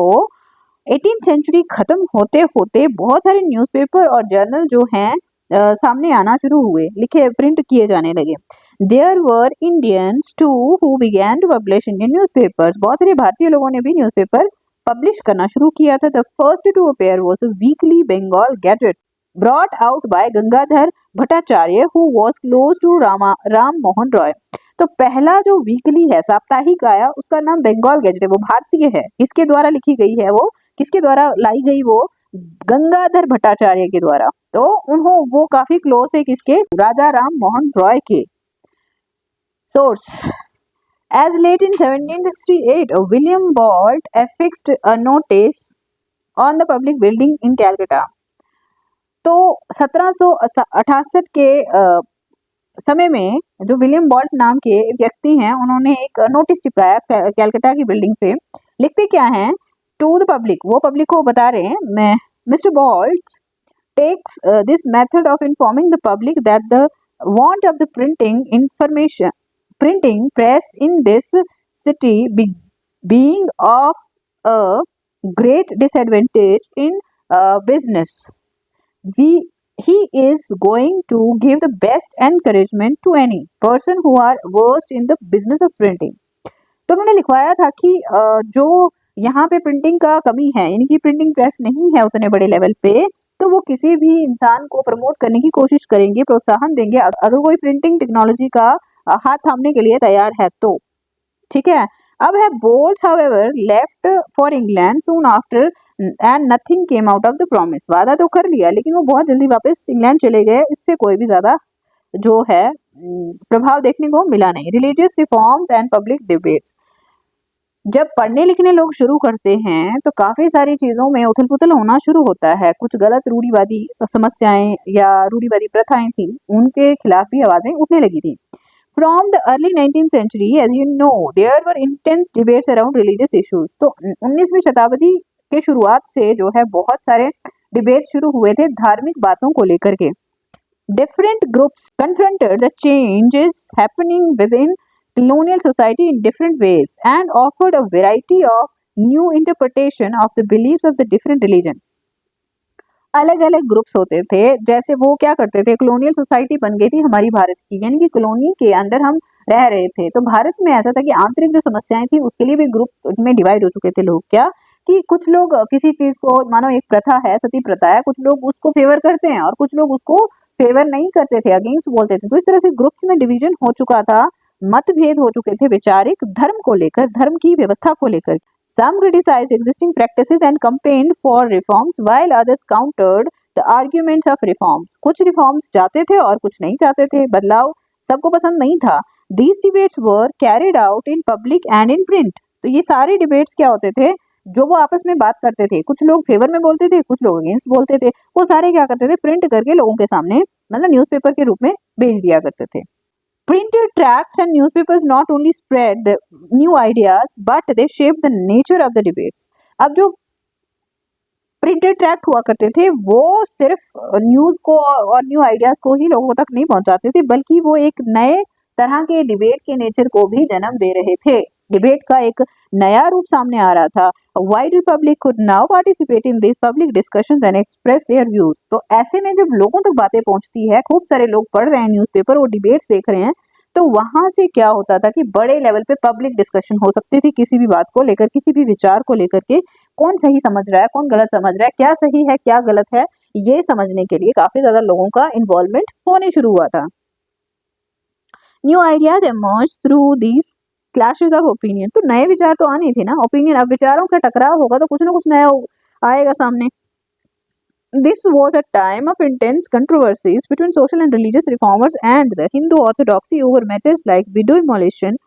18th century खत्म होते होते बहुत सारे न्यूज़पेपर और जर्नल जो हैं सामने आना शुरू हुए, लिखे, प्रिंट किए जाने लगे। There were Indians too who began to publish Indian newspapers। बहुत सारे भारतीय लोगों ने भी न्यूज़पेपर पब्लिश करना शुरू किया था। The first to appear was the weekly Bengal Gazette, brought out by Gangadhar Bhattacharya, who was close to Ram Mohan Roy. तो पहला जो वीकली है, साप्ताहिक आया, उसका नाम बंगाल गैजेट है, वो भारतीय है। किसके द्वारा लिखी गई है, वो किसके द्वारा लाई गई, वो गंगाधर भट्टाचार्य के द्वारा। तो वो काफी क्लोज थे किसके, राजा राम मोहन रॉय के। Source, as late in 1768, William Bolt affixed a notice on the public building in Calcutta। तो 1768 के समय में जो विलियम बोल्ट नाम के व्यक्ति हैं, उन्होंने एक नोटिस चिपकाया कैलकाटा की बिल्डिंग पे। लिखते क्या हैं, टू द पब्लिक, वो पब्लिक को बता रहे हैं, मैं mister bolt takes this method of informing the public that the want of the printing press in this city being of a great disadvantage in business. We He is going to give the best encouragement to any person who are versed in the business of printing. तो उन्होंने लिखवाया था कि जो यहाँ पे printing का कमी है, यानी कि प्रिंटिंग प्रेस नहीं है उतने बड़े लेवल पे, तो वो किसी भी इंसान को प्रमोट करने की कोशिश करेंगे, प्रोत्साहन देंगे अगर कोई प्रिंटिंग टेक्नोलॉजी का हाथ थामने के लिए तैयार है तो। ठीक है। अब है Bolts however left for England soon after and nothing came out of the promise. वादा तो कर लिया लेकिन वो बहुत जल्दी वापस इंग्लैंड चले गए, इससे कोई भी ज्यादा जो है प्रभाव देखने को मिला नहीं। Religious reforms and public debates. जब पढ़ने लिखने लोग शुरू करते हैं तो काफी सारी चीजों में उथल पुथल होना शुरू होता है। कुछ गलत रूढ़िवादी समस्याएं या रूढ़िवादी प्रथाएं थी, उनके खिलाफ भी आवाजें उठने लगी थी। From the early 19th century, as you know, there were intense debates around religious issues. तो 19वीं शताब्दी के शुरुआत से जो है बहुत सारे डिबेट्स शुरू हुए थे धार्मिक बातों को लेकर के। Different groups confronted the changes happening within colonial society in different ways and offered a variety of new interpretation of the beliefs of the different religions. अलग अलग ग्रुप्स होते थे, जैसे वो क्या करते थे, कॉलोनियल सोसाइटी बन गई थी हमारी भारत की, यानी कि कॉलोनी के अंदर हम रह रहे थे। तो भारत में ऐसा था कि आंतरिक जो समस्याएं थी उसके लिए भी ग्रुप में डिवाइड हो चुके थे लोग। क्या कि कुछ लोग किसी चीज को, मानो एक प्रथा है, सती प्रथा है, कुछ लोग उसको फेवर करते हैं और कुछ लोग उसको फेवर नहीं करते थे, अगेंस्ट बोलते थे। तो इस तरह से ग्रुप्स में डिवीजन हो चुका था, मतभेद हो चुके थे वैचारिक धर्म को लेकर, धर्म की व्यवस्था को लेकर। Some criticized existing practices and campaigned for reforms, while others countered the arguments of reforms. कुछ reforms चाहते थे और कुछ नहीं चाहते थे, बदलाव सबको पसंद नहीं था। These debates were carried out in public and in print. तो ये सारे debates क्या होते थे, जो वो आपस में बात करते थे, कुछ लोग फेवर में बोलते थे, कुछ लोग अगेंस्ट बोलते थे, वो सारे क्या करते थे, प्रिंट करके लोगों के सामने, मतलब न्यूज़पेपर के रूप में भेज दिया करते थे। Printed tracts and newspapers not only spread the new ideas but they shaped the nature of the debates. अब जो प्रिंटेड ट्रैक्ट हुआ करते थे वो सिर्फ न्यूज को और न्यू आइडियाज को ही लोगों तक नहीं पहुंचाते थे, बल्कि वो एक नए तरह के डिबेट के नेचर को भी जन्म दे रहे थे। डिबेट का एक नया रूप सामने आ रहा था। Wider public could now participate in this public discussions and express their views. तो ऐसे में जब लोगों तक बातें पहुंचती है, खूब सारे लोग पढ़ रहे हैं न्यूज़पेपर और डिबेट्स देख रहे हैं, तो वहां से क्या होता था कि बड़े लेवल पे पब्लिक डिस्कशन हो सकती थी किसी भी बात को लेकर, किसी भी विचार को लेकर के। कौन सही समझ रहा है, कौन गलत समझ रहा है, क्या सही है क्या गलत है, ये समझने के लिए काफी ज्यादा लोगों का इन्वॉल्वमेंट होने शुरू हुआ था। New ideas emerge through these clashes of opinion. तो नए विचार तो आने थे ना, ओपिनियन, अब विचारों का टकराव होगा तो कुछ ना कुछ नया आएगा सामने। This was a time of intense controversies between social and religious reformers and the Hindu orthodoxy over matters like widow immolation,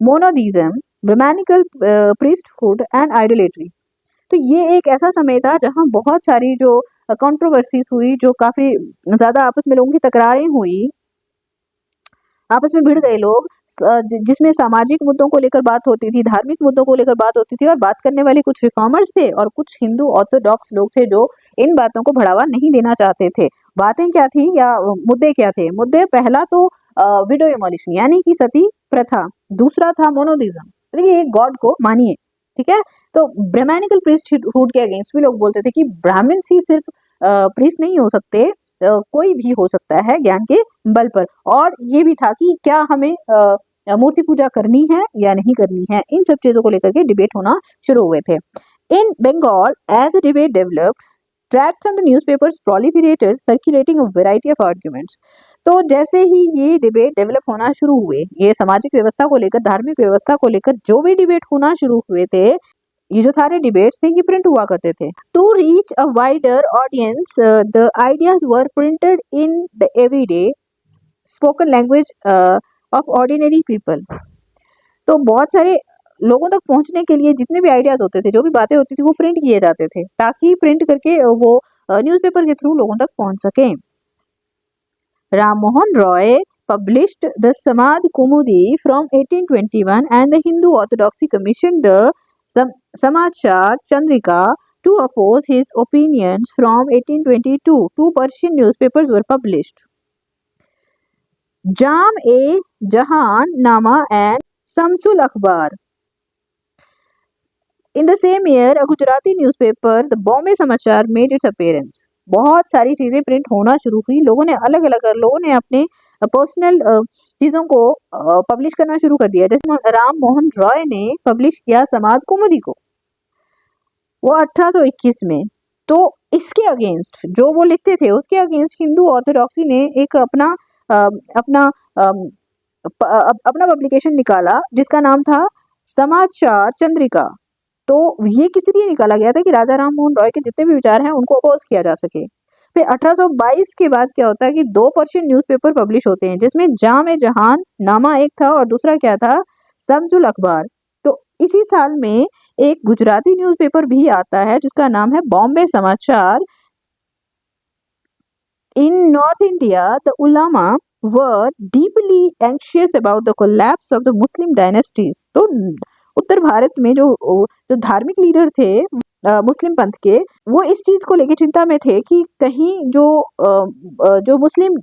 monotheism, Brahmanical priesthood and idolatry. तो ये एक ऐसा समय था जहाँ बहुत सारी जो कंट्रोवर्सीज हुई, जो काफी ज्यादा आपस में लोगों की तकरारें हुई, आपस में भिड़ गए लोग, जिसमें सामाजिक मुद्दों को लेकर बात होती थी, धार्मिक मुद्दों को लेकर बात होती थी, और बात करने वाले कुछ रिफॉर्मर्स थे और कुछ हिंदू ऑर्थोडॉक्स लोग थे जो इन बातों को बढ़ावा नहीं देना चाहते थे। बातें क्या थी या मुद्दे क्या थे? मुद्दे, पहला तो विडो इमोलिशन यानी कि सती प्रथा, दूसरा था मोनोथिज्म, देखिए एक गॉड को मानिए, ठीक है। तो ब्राह्मणिकल प्रीस्टहुड के अगेंस्ट भी लोग बोलते थे कि ब्राह्मण ही सिर्फ प्रीस्ट नहीं हो सकते, कोई भी हो सकता है ज्ञान के बल पर। और ये भी था कि क्या हमें मूर्ति पूजा करनी है या नहीं करनी है, इन सब चीजों को लेकर के डिबेट होना शुरू हुए थे। In Bengal as the debate developed, tracts and the newspapers proliferated, circulating a variety of arguments. तो जैसे ही ये डिबेट डेवलप होना शुरू हुए, ये सामाजिक व्यवस्था को लेकर, धार्मिक व्यवस्था को लेकर जो भी डिबेट होना शुरू हुए थे, ये जो सारे डिबेट्स थे ये प्रिंट हुआ करते थे। To reach a wider audience the ideas were printed in the everyday spoken language of ordinary people. तो बहुत सारे लोगों तक पहुंचने के लिए जितने भी आइडियाज होते थे, जो भी बातें होती थी, वो प्रिंट किए जाते थे ताकि प्रिंट करके वो न्यूज़पेपर के थ्रू लोगों तक पहुंच सके। Ram Mohan Roy published the Samad Kumudi from 1821 and the Hindu Orthodoxy commissioned the Samachar Chandrika to oppose his opinions from 1822. Two Persian newspapers were published. जाम ए जहान नामा एंड शमसुल अखबार. In the same year, a Gujarati newspaper, the Bombay Samachar, made its appearance. बहुत सारी चीजें print होना शुरू हुई. लोगों ने अलग अलग लोगों ने अपने पर्सनल चीजों को पब्लिश करना शुरू कर दिया. जैसे राम मोहन रॉय ने पब्लिश किया समाज कौमुदी को, वो 1821 में. तो इसके अगेंस्ट जो वो लिखते थे उसके अगेंस्ट हिंदू ऑर्थोडॉक्सी ने एक अपना अपना अपना पब्लिकेशन निकाला जिसका नाम था समाचार चंद्रिका. तो ये किस लिए निकाला गया था कि राजा राम मोहन रॉय के जितने भी विचार हैं उनको अपोज किया जा सके. फिर 1822 के बाद क्या होता है कि 2 पर्शियन न्यूज़पेपर पब्लिश होते हैं जिसमें जाम-ए-जहान नामा एक था और दूसरा क्या था, शम्सुल अखबार. तो इसी साल में एक गुजराती न्यूज़पेपर भी आता है जिसका नाम है बॉम्बे समाचार. In North India, the ulama were deeply anxious about the collapse of the Muslim dynasties. तो उत्तर भारत में जो धार्मिक लीडर थे मुस्लिम पंथ के, वो इस चीज को लेकर चिंता में थे कि कहीं जो मुस्लिम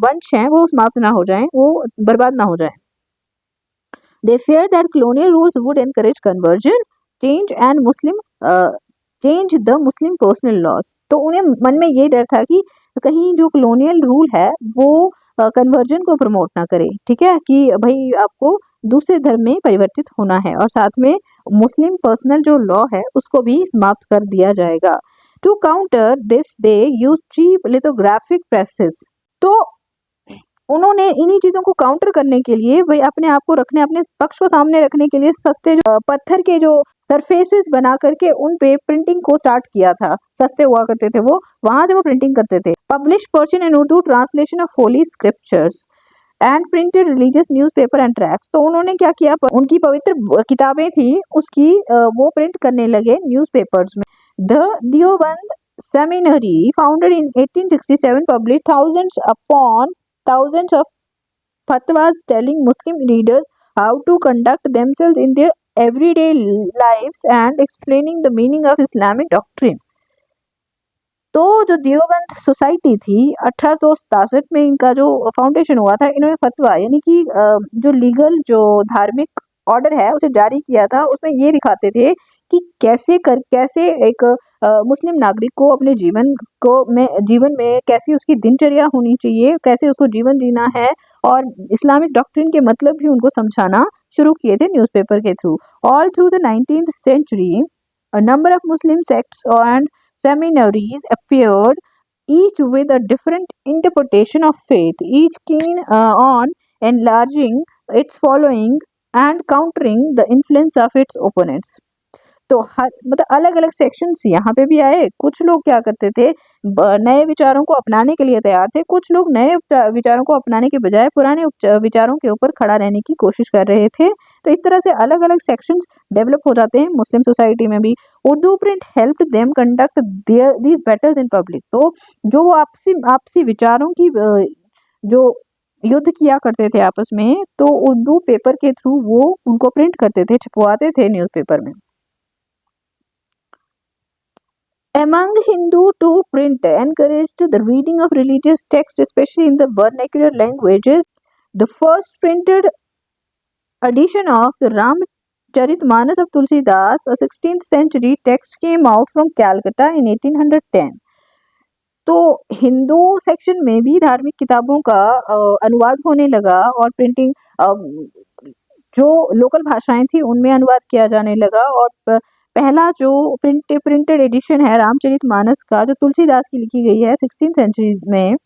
वंश हैं वो समाप्त ना हो जाएं, वो बर्बाद ना हो जाएं. They feared that colonial rules would encourage conversion, change the Muslim personal laws. तो उन्हें मन में ये डर था कि कहीं जो कॉलोनियल रूल है वो कन्वर्जन को प्रमोट ना करे. ठीक है, कि भाई आपको दूसरे धर्म में परिवर्तित होना है और साथ में मुस्लिम पर्सनल जो लॉ है उसको भी समाप्त कर दिया जाएगा. To counter this they use cheap lithographic presses. तो उन्होंने इन्हीं चीजों को काउंटर करने के लिए भाई अपने आप को रखने, अपने पक्ष को सामने रखने के लिए सस्ते जो पत्थर के जो सरफेसेस बना करके उन पे प्रिंटिंग को स्टार्ट किया था. सस्ते हुआ करते थे वो, वहां से वो प्रिंटिंग करते थे. Publish Persian and Urdu translation of Holi scriptures and printed religious newspaper and tracts. तो उन्होंने क्या किया, उनकी पवित्र किताबें थी उसकी वो प्रिंट करने लगे न्यूज़पेपर्स में. The Deoband seminary founded in 1867 publish thousands of fatwas telling Muslim readers how to conduct themselves in their everyday lives and explaining the meaning of Islamic doctrine. तो जो देवबंद सोसाइटी थी 1867 में इनका जो फाउंडेशन हुआ था, इन्होंने फतवा यानी कि जो लीगल जो धार्मिक ऑर्डर है उसे जारी किया था. उसमें ये दिखाते थे कि कैसे एक मुस्लिम नागरिक को अपने जीवन में कैसी उसकी दिनचर्या होनी चाहिए, कैसे उसको जीवन जीना है, और इस्लामिक डॉक्ट्रिन के मतलब भी उनको समझाना शुरू किए थे न्यूज़पेपर के through. All through the 19th century, a number of Muslim sects and seminaries appeared, each with a different interpretation of faith, each keen on enlarging its following and countering the influence of its opponents. तो मतलब अलग अलग sections यहाँ पे भी आए. कुछ लोग क्या करते थे, नए विचारों को अपनाने के लिए तैयार थे, कुछ लोग नए विचारों को अपनाने के बजाय पुराने विचारों के ऊपर खड़ा रहने की कोशिश कर रहे थे. तो इस तरह से अलग अलग सेक्शंस डेवलप हो जाते हैं मुस्लिम सोसाइटी में भी. Urdu print helped them conduct these battles in public. तो जो वो आपसी विचारों की जो युद्ध किया करते थे आपस में, तो उर्दू पेपर के थ्रू वो उनको प्रिंट करते थे, छपवाते थे न्यूज़पेपर में. Among Hindu to print encouraged the reading of religious texts, especially in the vernacular languages. The first printed edition of the Ramcharitmanas of Tulsidas, a 16th century text, came out from Calcutta in 1810. तो Hindu section में भी धार्मिक किताबों का अनुवाद होने लगा और प्रिंटिंग जो लोकल भाषाएं थी उनमें अनुवाद किया जाने लगा. और पहला जो प्रिंटेड एडिशन है रामचरितमानस का, जो तुलसीदास की लिखी गई है 16th सेंचुरी में,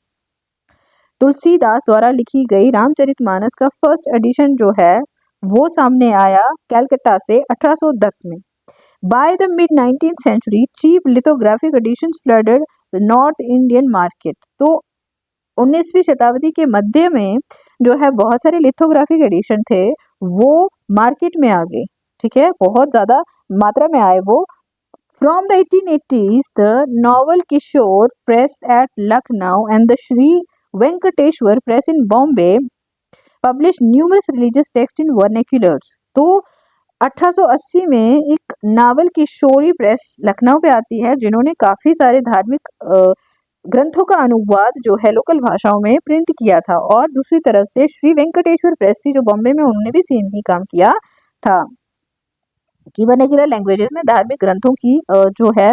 तुलसीदास द्वारा लिखी गई रामचरितमानस का फर्स्ट एडिशन जो है वो सामने आया कैलकटा से 1810 में. By the mid 19th century cheap lithographic editions flooded the north Indian market. तो 19वीं शताब्दी के मध्य में जो है बहुत सारे लिथोग्राफिक एडिशन थे वो मार्केट में आ गए. ठीक है, बहुत ज्यादा मात्रा में आए वो. From the 1880s the Naval Kishore press at Lucknow and the Shri Venkateshwar press in Bombay publish numerous religious text in vernaculars. तो 1880 में एक नावल किशोरी प्रेस लखनऊ पे आती है जिन्होंने काफी सारे धार्मिक ग्रंथों का अनुवाद जो है लोकल भाषाओं में प्रिंट किया था। और दूसरी तरफ से श्री वेंकटेश्वर प्रेस थी जो बॉम्बे में, उन्होंने भी सेम ही काम किया था कि वर्नाक्युलर लैंग्वेजेस में धार्मिक ग्रंथों की जो है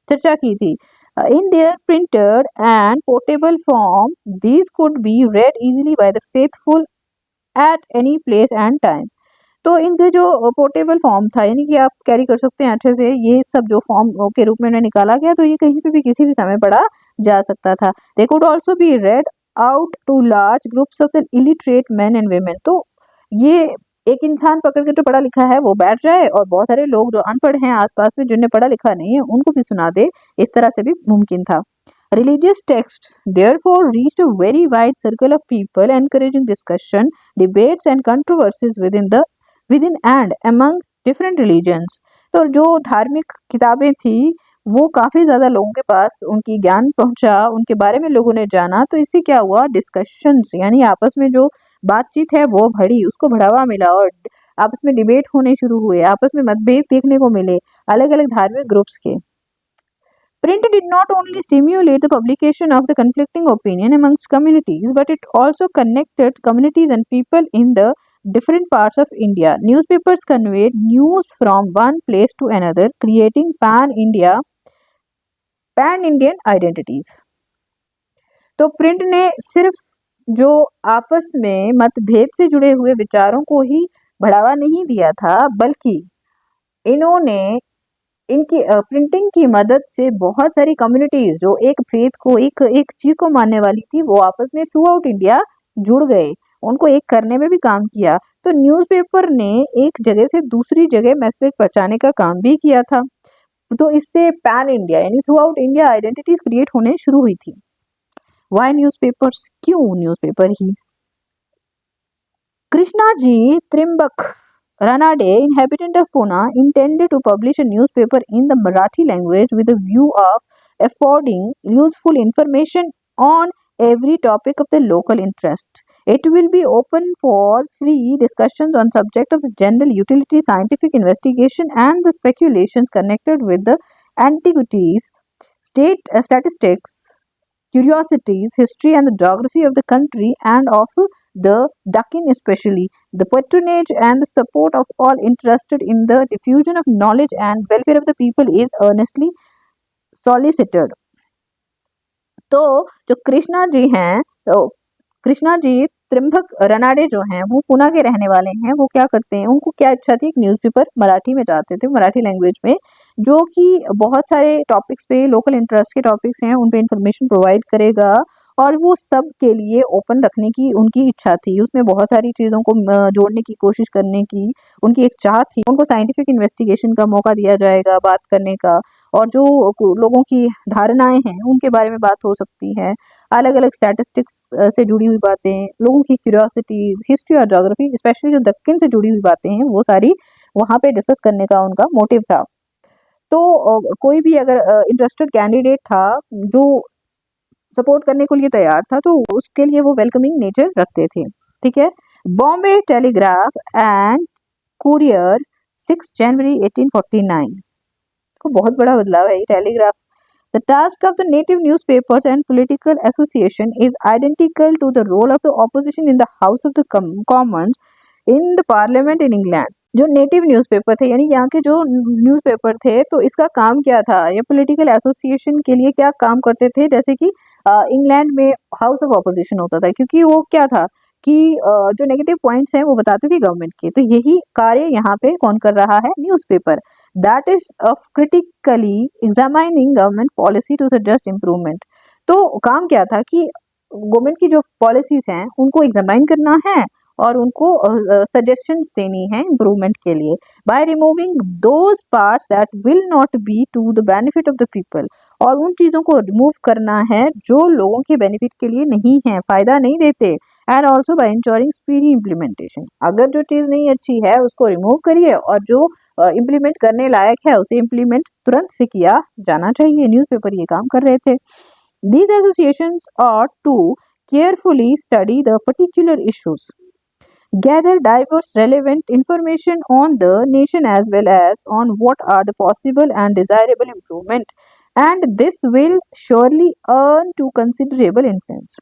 चर्चा की थी। In their printed and portable form these could be red easily by the faithful at any place and time. तो इनके जो पोर्टेबल फॉर्म था, यानी कि आप कैरी कर सकते हैं अच्छे से, ये सब जो फॉर्म के रूप में उन्हें निकाला गया, तो ये कहीं पे भी किसी भी समय पढ़ा जा सकता था। They could also be read out to large groups of the illiterate men and women. तो ये एक इंसान पकड़ के जो पढ़ा लिखा है वो बैठ जाए और बहुत सारे लोग जो अनपढ़ हैं आसपास में, जिन्हें पढ़ा लिखा नहीं है, उनको भी सुना दे, इस तरह से भी मुमकिन था। Religious texts therefore reached a very wide circle of people, encouraging discussion, debates and controversies within and among different religions। तो जो धार्मिक किताबें थी वो काफी ज्यादा लोगों के पास उनकी ज्ञान पहुंचा, उनके बारे में लोगों ने जाना। तो इससे क्या हुआ, डिस्कशंस यानी आपस में जो बातचीत है वो बढ़ी, उसको बढ़ावा मिला और आपस में डिबेट होने शुरू हुए, आपस में मतभेद देखने को मिले अलग अलग धार्मिक ग्रुप्स के। Print did not only stimulate the publication of the conflicting opinion amongst communities, but it also connected communities and people in the different parts of India. Newspapers conveyed news from one place to another, creating pan-Indian identities. तो print ने सिर्फ जो आपस में मतभेद से जुड़े हुए विचारों को ही बढ़ावा नहीं दिया था, बल्कि इन्होंने इनकी प्रिंटिंग की मदद से बहुत सारी कम्युनिटीज जो एक फेथ को, एक चीज को मानने वाली थी, वो आपस में थ्रू आउट इंडिया जुड़ गए, उनको एक करने में भी काम किया। तो न्यूज़पेपर ने एक जगह से दूसरी जगह मैसेज पहुंचाने का काम भी किया था। तो इससे पैन इंडिया यानी through out India identities create होने शुरू हुई थी। वाई न्यूज़पेपर्स, क्यों newspaper he? Krishnaji Trimbak Ranade, inhabitant of Pune, intended to publish a newspaper in the Marathi language with a view of affording useful information on every topic of the local interest. It will be open for free discussions on subjects of general utility, scientific investigation, and the speculations connected with the antiquities, statistics, curiosities, history, and the geography of the country and of the Dakkin especially. The patronage and the support of all interested in the diffusion of knowledge and welfare of the people is earnestly solicited। तो जो कृष्णा जी हैं, तो कृष्णा जी त्रिम्भक रनाडे जो हैं वो पुणे के रहने वाले हैं। वो क्या करते हैं, उनको क्या इच्छा थी, एक न्यूज़पेपर मराठी में चाहते थे, मराठी लैंग्वेज में, जो कि बहुत सारे टॉपिक्स पे, लोकल इंटरेस्ट के टॉपिक्स हैं उन पे इंफॉर्मेशन प्रोवाइड करेगा और वो सब के लिए ओपन रखने की उनकी इच्छा थी। उसमें बहुत सारी चीज़ों को जोड़ने की कोशिश करने की उनकी एक चाह थी। उनको साइंटिफिक इन्वेस्टिगेशन का मौका दिया जाएगा बात करने का, और जो लोगों की धारणाएं हैं उनके बारे में बात हो सकती है, अलग अलग स्टैटिस्टिक्स से जुड़ी हुई बातें, लोगों की क्यूरियोसिटी, हिस्ट्री और ज्योग्राफी, स्पेशली जो दक्कन से जुड़ी हुई बातें हैं वो सारी वहाँ पे डिस्कस करने का उनका मोटिव था। तो कोई भी अगर इंटरेस्टेड कैंडिडेट था जो सपोर्ट करने के लिए तैयार था, तो उसके लिए वो वेलकमिंग नेचर रखते थे। ठीक है। बॉम्बे टेलीग्राफ एंड कुरियर 6 जनवरी 1849 को बहुत बड़ा बदलाव है ये telegraph. The task of the native newspapers and political association is identical to the role of the opposition in the House of the Commons in the Parliament in England। जो native newspaper थे यानी यहाँ के जो newspaper थे, तो इसका काम क्या था, ये पॉलिटिकल एसोसिएशन के लिए क्या काम करते थे, जैसे कि इंग्लैंड में हाउस ऑफ ऑपोजिशन होता था, क्योंकि वो क्या था कि जो नेगेटिव पॉइंट्स हैं वो बताते थे गवर्नमेंट के। तो यही कार्य यहाँ पे कौन कर रहा है, newspaper, that is of critically examining government policy to suggest improvement. तो काम क्या था कि गवर्नमेंट की जो पॉलिसीज हैं उनको एग्जामाइन करना है और उनको सजेशंस देनी है इम्प्रूवमेंट के लिए, by removing those parts that will not be to the benefit of the people. और उन चीज़ों को रिमूव करना है जो लोगों के बेनिफिट के लिए नहीं है, फायदा नहीं देते। And also by ensuring speedy implementation, अगर जो चीज़ नहीं अच्छी है उसको रिमूव करिए और जो इम्प्लीमेंट करने लायक है उसे इम्प्लीमेंट तुरंत से किया जाना चाहिए। न्यूज़पेपर ये काम कर रहे थे। These associations ought to carefully study the particular issues, gather diverse relevant information on the nation as well as on what are the possible and desirable improvement, and this will surely earn to considerable influence.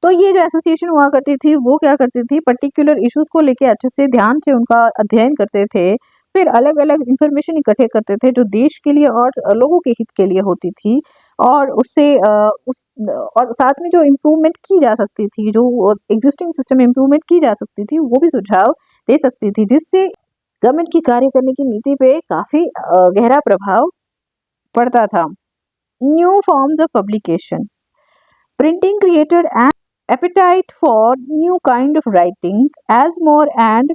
तो ये जो association हुआ करती थी वो क्या करती थी, पर्टिकुलर इश्यूज को लेके अच्छे से ध्यान से उनका अध्ययन करते थे, फिर अलग अलग इंफॉर्मेशन इकट्ठे करते थे जो देश के लिए और लोगों के हित के लिए होती थी, और उससे और साथ में जो इम्प्रूवमेंट की जा सकती थी, जो एग्जिस्टिंग सिस्टम इम्प्रूवमेंट की जा सकती थी, वो भी सुझाव दे सकती थी, जिससे गवर्नमेंट की कार्य करने की नीति पे काफी गहरा प्रभाव पड़ता था। New forms of publication, printing created an appetite for new kind of writings as more and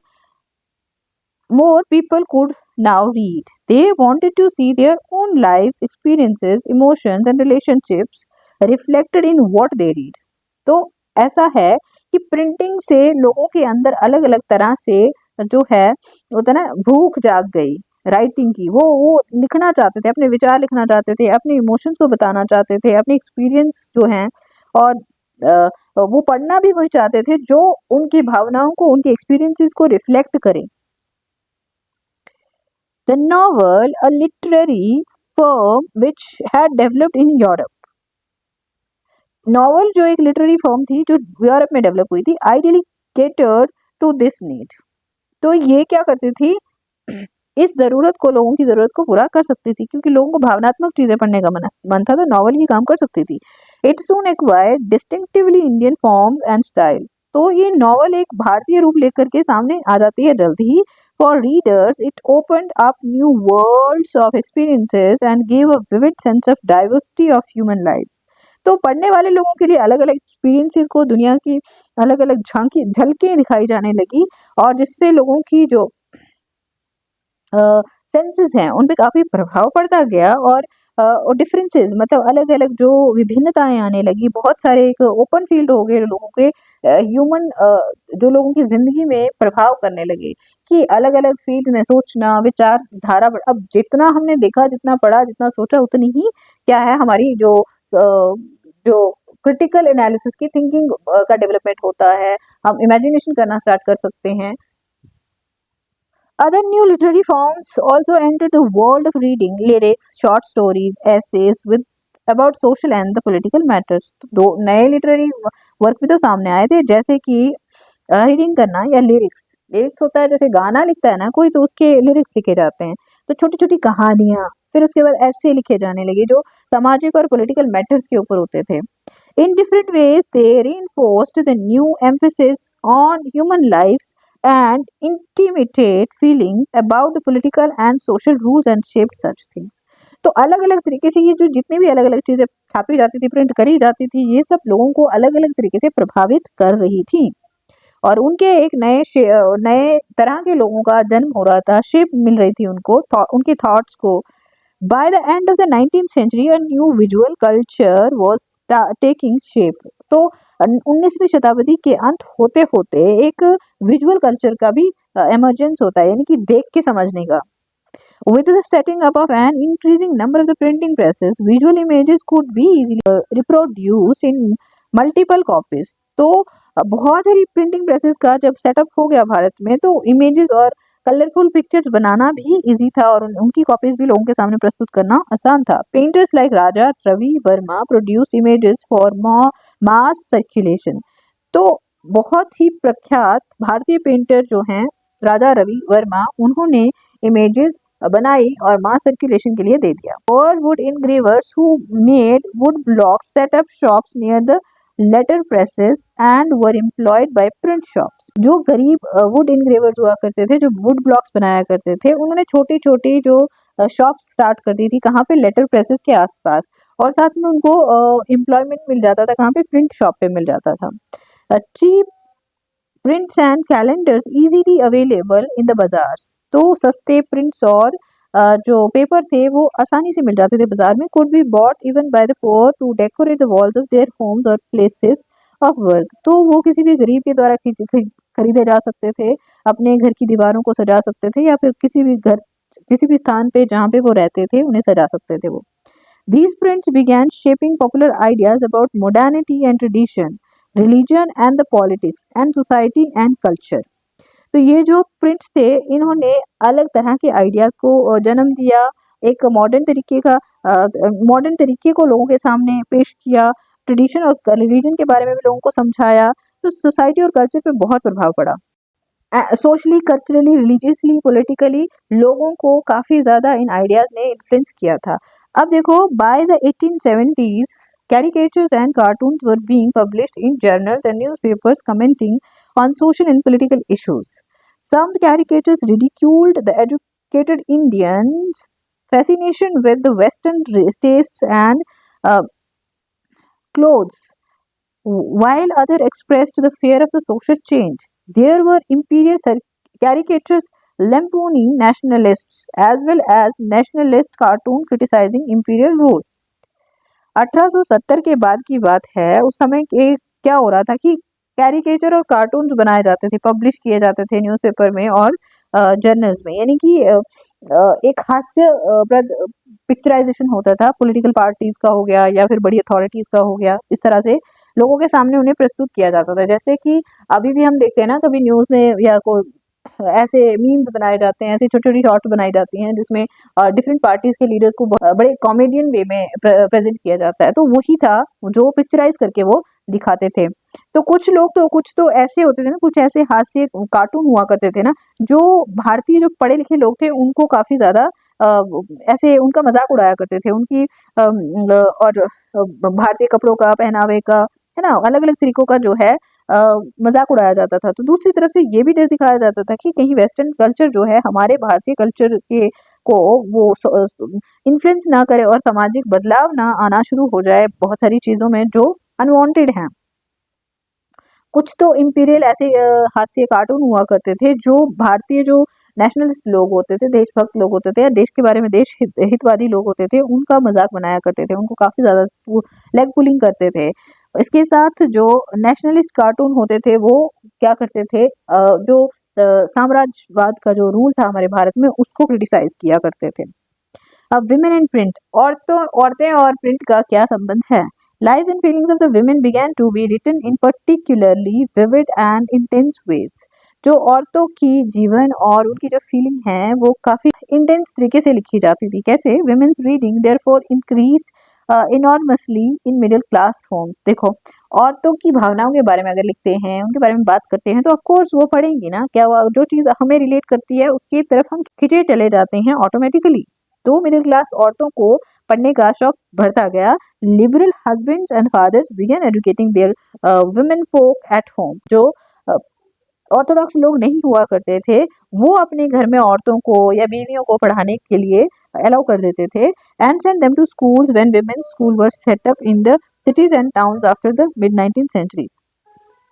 more people could now read. They wanted to see their own lives, experiences, emotions and relationships reflected in what they read. तो ऐसा है कि printing से लोगों के अंदर अलग अलग तरह से जो है होता है ना, भूख जाग गई राइटिंग की। वो लिखना चाहते थे, अपने विचार लिखना चाहते थे, अपने इमोशंस को बताना चाहते थे, अपने एक्सपीरियंस जो हैं, और वो पढ़ना भी वही चाहते थे जो उनकी भावनाओं को, उनके एक्सपीरियंसेस को रिफ्लेक्ट करे। The novel, a literary form which had developed in Europe. Novel जो एक लिटरेरी फॉर्म थी जो यूरोप में डेवलप हुई थी, ideally catered to this need. तो ये क्या करती थी, इस जरूरत को, लोगों की जरूरत को पूरा कर सकती थी, क्योंकि लोगों को भावनात्मक चीजें पढ़ने का मन था, तो नॉवल ये काम कर सकती थी। It soon acquired distinctively Indian form and style. तो ये नॉवल एक भारतीय रूप लेकर के सामने आ जाती है जल्द ही। For readers it opened up new worlds of experiences and give a vivid sense of diversity of human life. तो पढ़ने वाले लोगों के लिए अलग अलग एक्सपीरियंसेस को, दुनिया की अलग अलग झांकी झलकें दिखाई जाने लगी, और जिससे लोगों की जो सेंसेस हैं उन पे काफी प्रभाव पड़ता गया, और डिफरेंसेस मतलब अलग अलग जो विभिन्नताएं आने लगी। बहुत सारे एक ओपन फील्ड हो गए लोगों के, ह्यूमन जो लोगों की जिंदगी में प्रभाव करने लगे, कि अलग अलग फील्ड में सोचना, विचारधारा। अब जितना हमने देखा, जितना पढ़ा, जितना सोचा, उतनी ही क्या है हमारी जो क्रिटिकल एनालिसिस की थिंकिंग का डेवलपमेंट होता है, हम इमेजिनेशन करना स्टार्ट कर सकते हैं। Other new literary forms also entered the world of reading, lyrics, short stories, essays with about social and the political matters। तो दो नए लिटरेरी वर्क भी तो सामने आए थे, जैसे कि रीडिंग करना या लिरिक्स। लिरिक्स होता है, जैसे गाना लिखता है ना कोई, तो उसके लिरिक्स लिखे जाते हैं। तो छोटी छोटी कहानियां, फिर उसके बाद ऐसे लिखे जाने लगे जो सामाजिक और पॉलिटिकल मैटर्स के ऊपर होते थे। In different ways, they reinforced the new emphasis on human lives and intimate feelings about the political and social rules and shaped such things। तो अलग अलग तरीके से ये जो जितनी भी अलग अलग चीजें छापी जाती थी, प्रिंट करी जाती थी, ये सब लोगों को अलग अलग तरीके से प्रभावित कर रही थी, और उनके एक नए तरह के लोगों का जन्म हो रहा था, शेप मिल रही थी उनको, उनके थॉट्स को। By the end of the 19th century, a new visual culture was taking shape। तो 19वीं शताब्दी के अंत होते होते एक विजुअल कल्चर का भी एमर्जेंस होता है, यानी कि देख के समझने का। With the setting up of an increasing number of the printing presses, visual images could be easily reproduced in multiple copies। तो बहुत सारी प्रिंटिंग प्रेसेस का जब सेटअप हो गया भारत में, तो इमेजेस और कलरफुल पिक्चर्स बनाना भी इजी था, और उनकी कॉपीज भी लोगों के सामने प्रस्तुत करना आसान था। Painters like Raja Ravi Varma produced images for mass circulation. तो बहुत ही प्रख्यात भारतीय पेंटर जो हैं राजा रवि वर्मा, उन्होंने इमेजेस बनाई और मास सर्कुलेशन के लिए दे दिया। और wood engravers who made wood blocks set up shops near the letter presses and were employed by print shops. जो गरीब वुड इनग्रेवर्स हुआ करते थे, जो वुड ब्लॉक्स बनाया करते थे, उन्होंने छोटी छोटी जो शॉप स्टार्ट कर दी थी, कहाँ पे, लेटर प्रेसेस के आसपास, और साथ में उनको एम्प्लॉयमेंट मिल जाता था, कहाँ पे, प्रिंट शॉप पे मिल जाता था। Cheap prints and calendars easily available in the bazaars. तो सस्ते प्रिंट्स और जो पेपर थे वो आसानी से मिल जाते थे बाजार में। Could be bought even by the poor to decorate the walls of their homes और प्लेसेस ऑफ वर्क। तो वो किसी भी गरीब के द्वारा खरीदे जा सकते थे, अपने घर की दीवारों को सजा सकते थे, या फिर किसी भी स्थान पे जहाँ पे वो रहते थे उन्हें सजा सकते थे वो। These prints began shaping popular ideas about modernity and tradition, religion and the politics, and society and culture। तो ये जो प्रिंट्स थे, इन्होंने अलग तरह के आइडियाज को जन्म दिया, एक मॉडर्न तरीके का मॉडर्न तरीके को लोगों के सामने पेश किया, ट्रेडिशन और रिलीजन के बारे में भी लोगों को समझाया, तो सोसाइटी और कल्चर पे बहुत प्रभाव पड़ा। सोशली, कल्चरली, रिलीजियसली, पॉलिटिकली लोगों को काफ़ी ज़्यादा इन आइडियाज़ ने इन्फ्लुएंस किया था। अब देखो, by the 1870s caricatures and cartoons were being published in journals and newspapers commenting on social and political issues. Some caricatures ridiculed the educated Indians' fascination with the Western tastes and uh, clothes, while others expressed the fear of the social change. There were imperial caricatures lampooning nationalists as well as nationalist cartoons criticizing imperial rule. 1870 के बाद की बात है। उस समय के क्या हो रहा था कि कैरिकेचर और कार्टून्स बनाए जाते थे, पब्लिश किए जाते थे न्यूज़पेपर में और जर्नल्स में, यानी कि एक हास्य पिक्चराइजेशन होता था, पॉलिटिकल पार्टीज का हो गया या फिर बड़ी अथॉरिटीज का हो गया, इस तरह से लोगों के सामने उन्हें प्रस्तुत किया जाता था। जैसे कि अभी भी हम देखते हैं ना, कभी न्यूज़ में या कोई ऐसे मीम्स बनाए जाते हैं, ऐसी छोटी छोटी शॉर्ट्स बनाई जाती हैं जिसमें डिफरेंट पार्टीज के लीडर्स को बड़े कॉमेडियन वे में प्रेजेंट किया जाता है, तो वही था जो पिक्चराइज करके वो दिखाते थे। तो कुछ तो ऐसे होते थे ना, कुछ ऐसे हास्य कार्टून हुआ करते थे ना, जो भारतीय जो पढ़े लिखे लोग थे उनको काफी ज्यादा ऐसे उनका मजाक उड़ाया करते थे, उनकी और भारतीय कपड़ों का, पहनावे का, है ना, अलग अलग तरीकों का जो है मजाक उड़ाया जाता था। तो दूसरी तरफ से ये भी डर दिखाया जाता था कि कहीं वेस्टर्न कल्चर जो है हमारे भारतीय कल्चर के को वो इन्फ्लुएंस ना करे और सामाजिक बदलाव ना आना शुरू हो जाए बहुत सारी चीजों में जो अनवांटेड हैं। कुछ तो इंपीरियल ऐसे हास्य कार्टून हुआ करते थे जो भारतीय जो नेशनलिस्ट लोग होते थे, देशभक्त लोग होते थे या देश के बारे में देश हितवादी लोग होते थे, उनका मजाक बनाया करते थे, उनको काफी ज्यादा लेग पुलिंग करते थे। इसके साथ जो नेशनलिस्ट कार्टून होते थे वो क्या करते थे, जो साम्राज्यवाद का जो रूल था हमारे भारत में उसको क्रिटिसाइज किया करते थे। अब विमेन एंड प्रिंट, औरतें और प्रिंट का क्या संबंध है? Lives and feelings of the women began to be written in particularly vivid and intense ways. जो औरतों की जीवन और उनकी जो फीलिंग है वो काफी इंटेंस तरीके से लिखी जाती थी। कैसे? Women's reading therefore increased enormously in middle class homes. देखो, औरतों की भावनाओं के बारे में अगर लिखते हैं, उनके बारे में बात करते हैं, तो ऑफ कोर्स वो पढ़ेंगी ना, क्या जो चीज हमें रिलेट करती है उसकी तरफ हम खिंचे चले जाते हैं ऑटोमेटिकली। तो मिडिल क्लास औरतों को पढ़ने का शौक बढ़ता गया। Liberal husbands and fathers began educating their women folk at home. जो ऑर्थोडॉक्स लोग नहीं हुआ करते थे वो अपने घर में औरतों को या बीवियों को पढ़ाने के लिए अलाउ कर देते थे and send them to schools when women's school were set up in the cities and towns after the mid 19th century.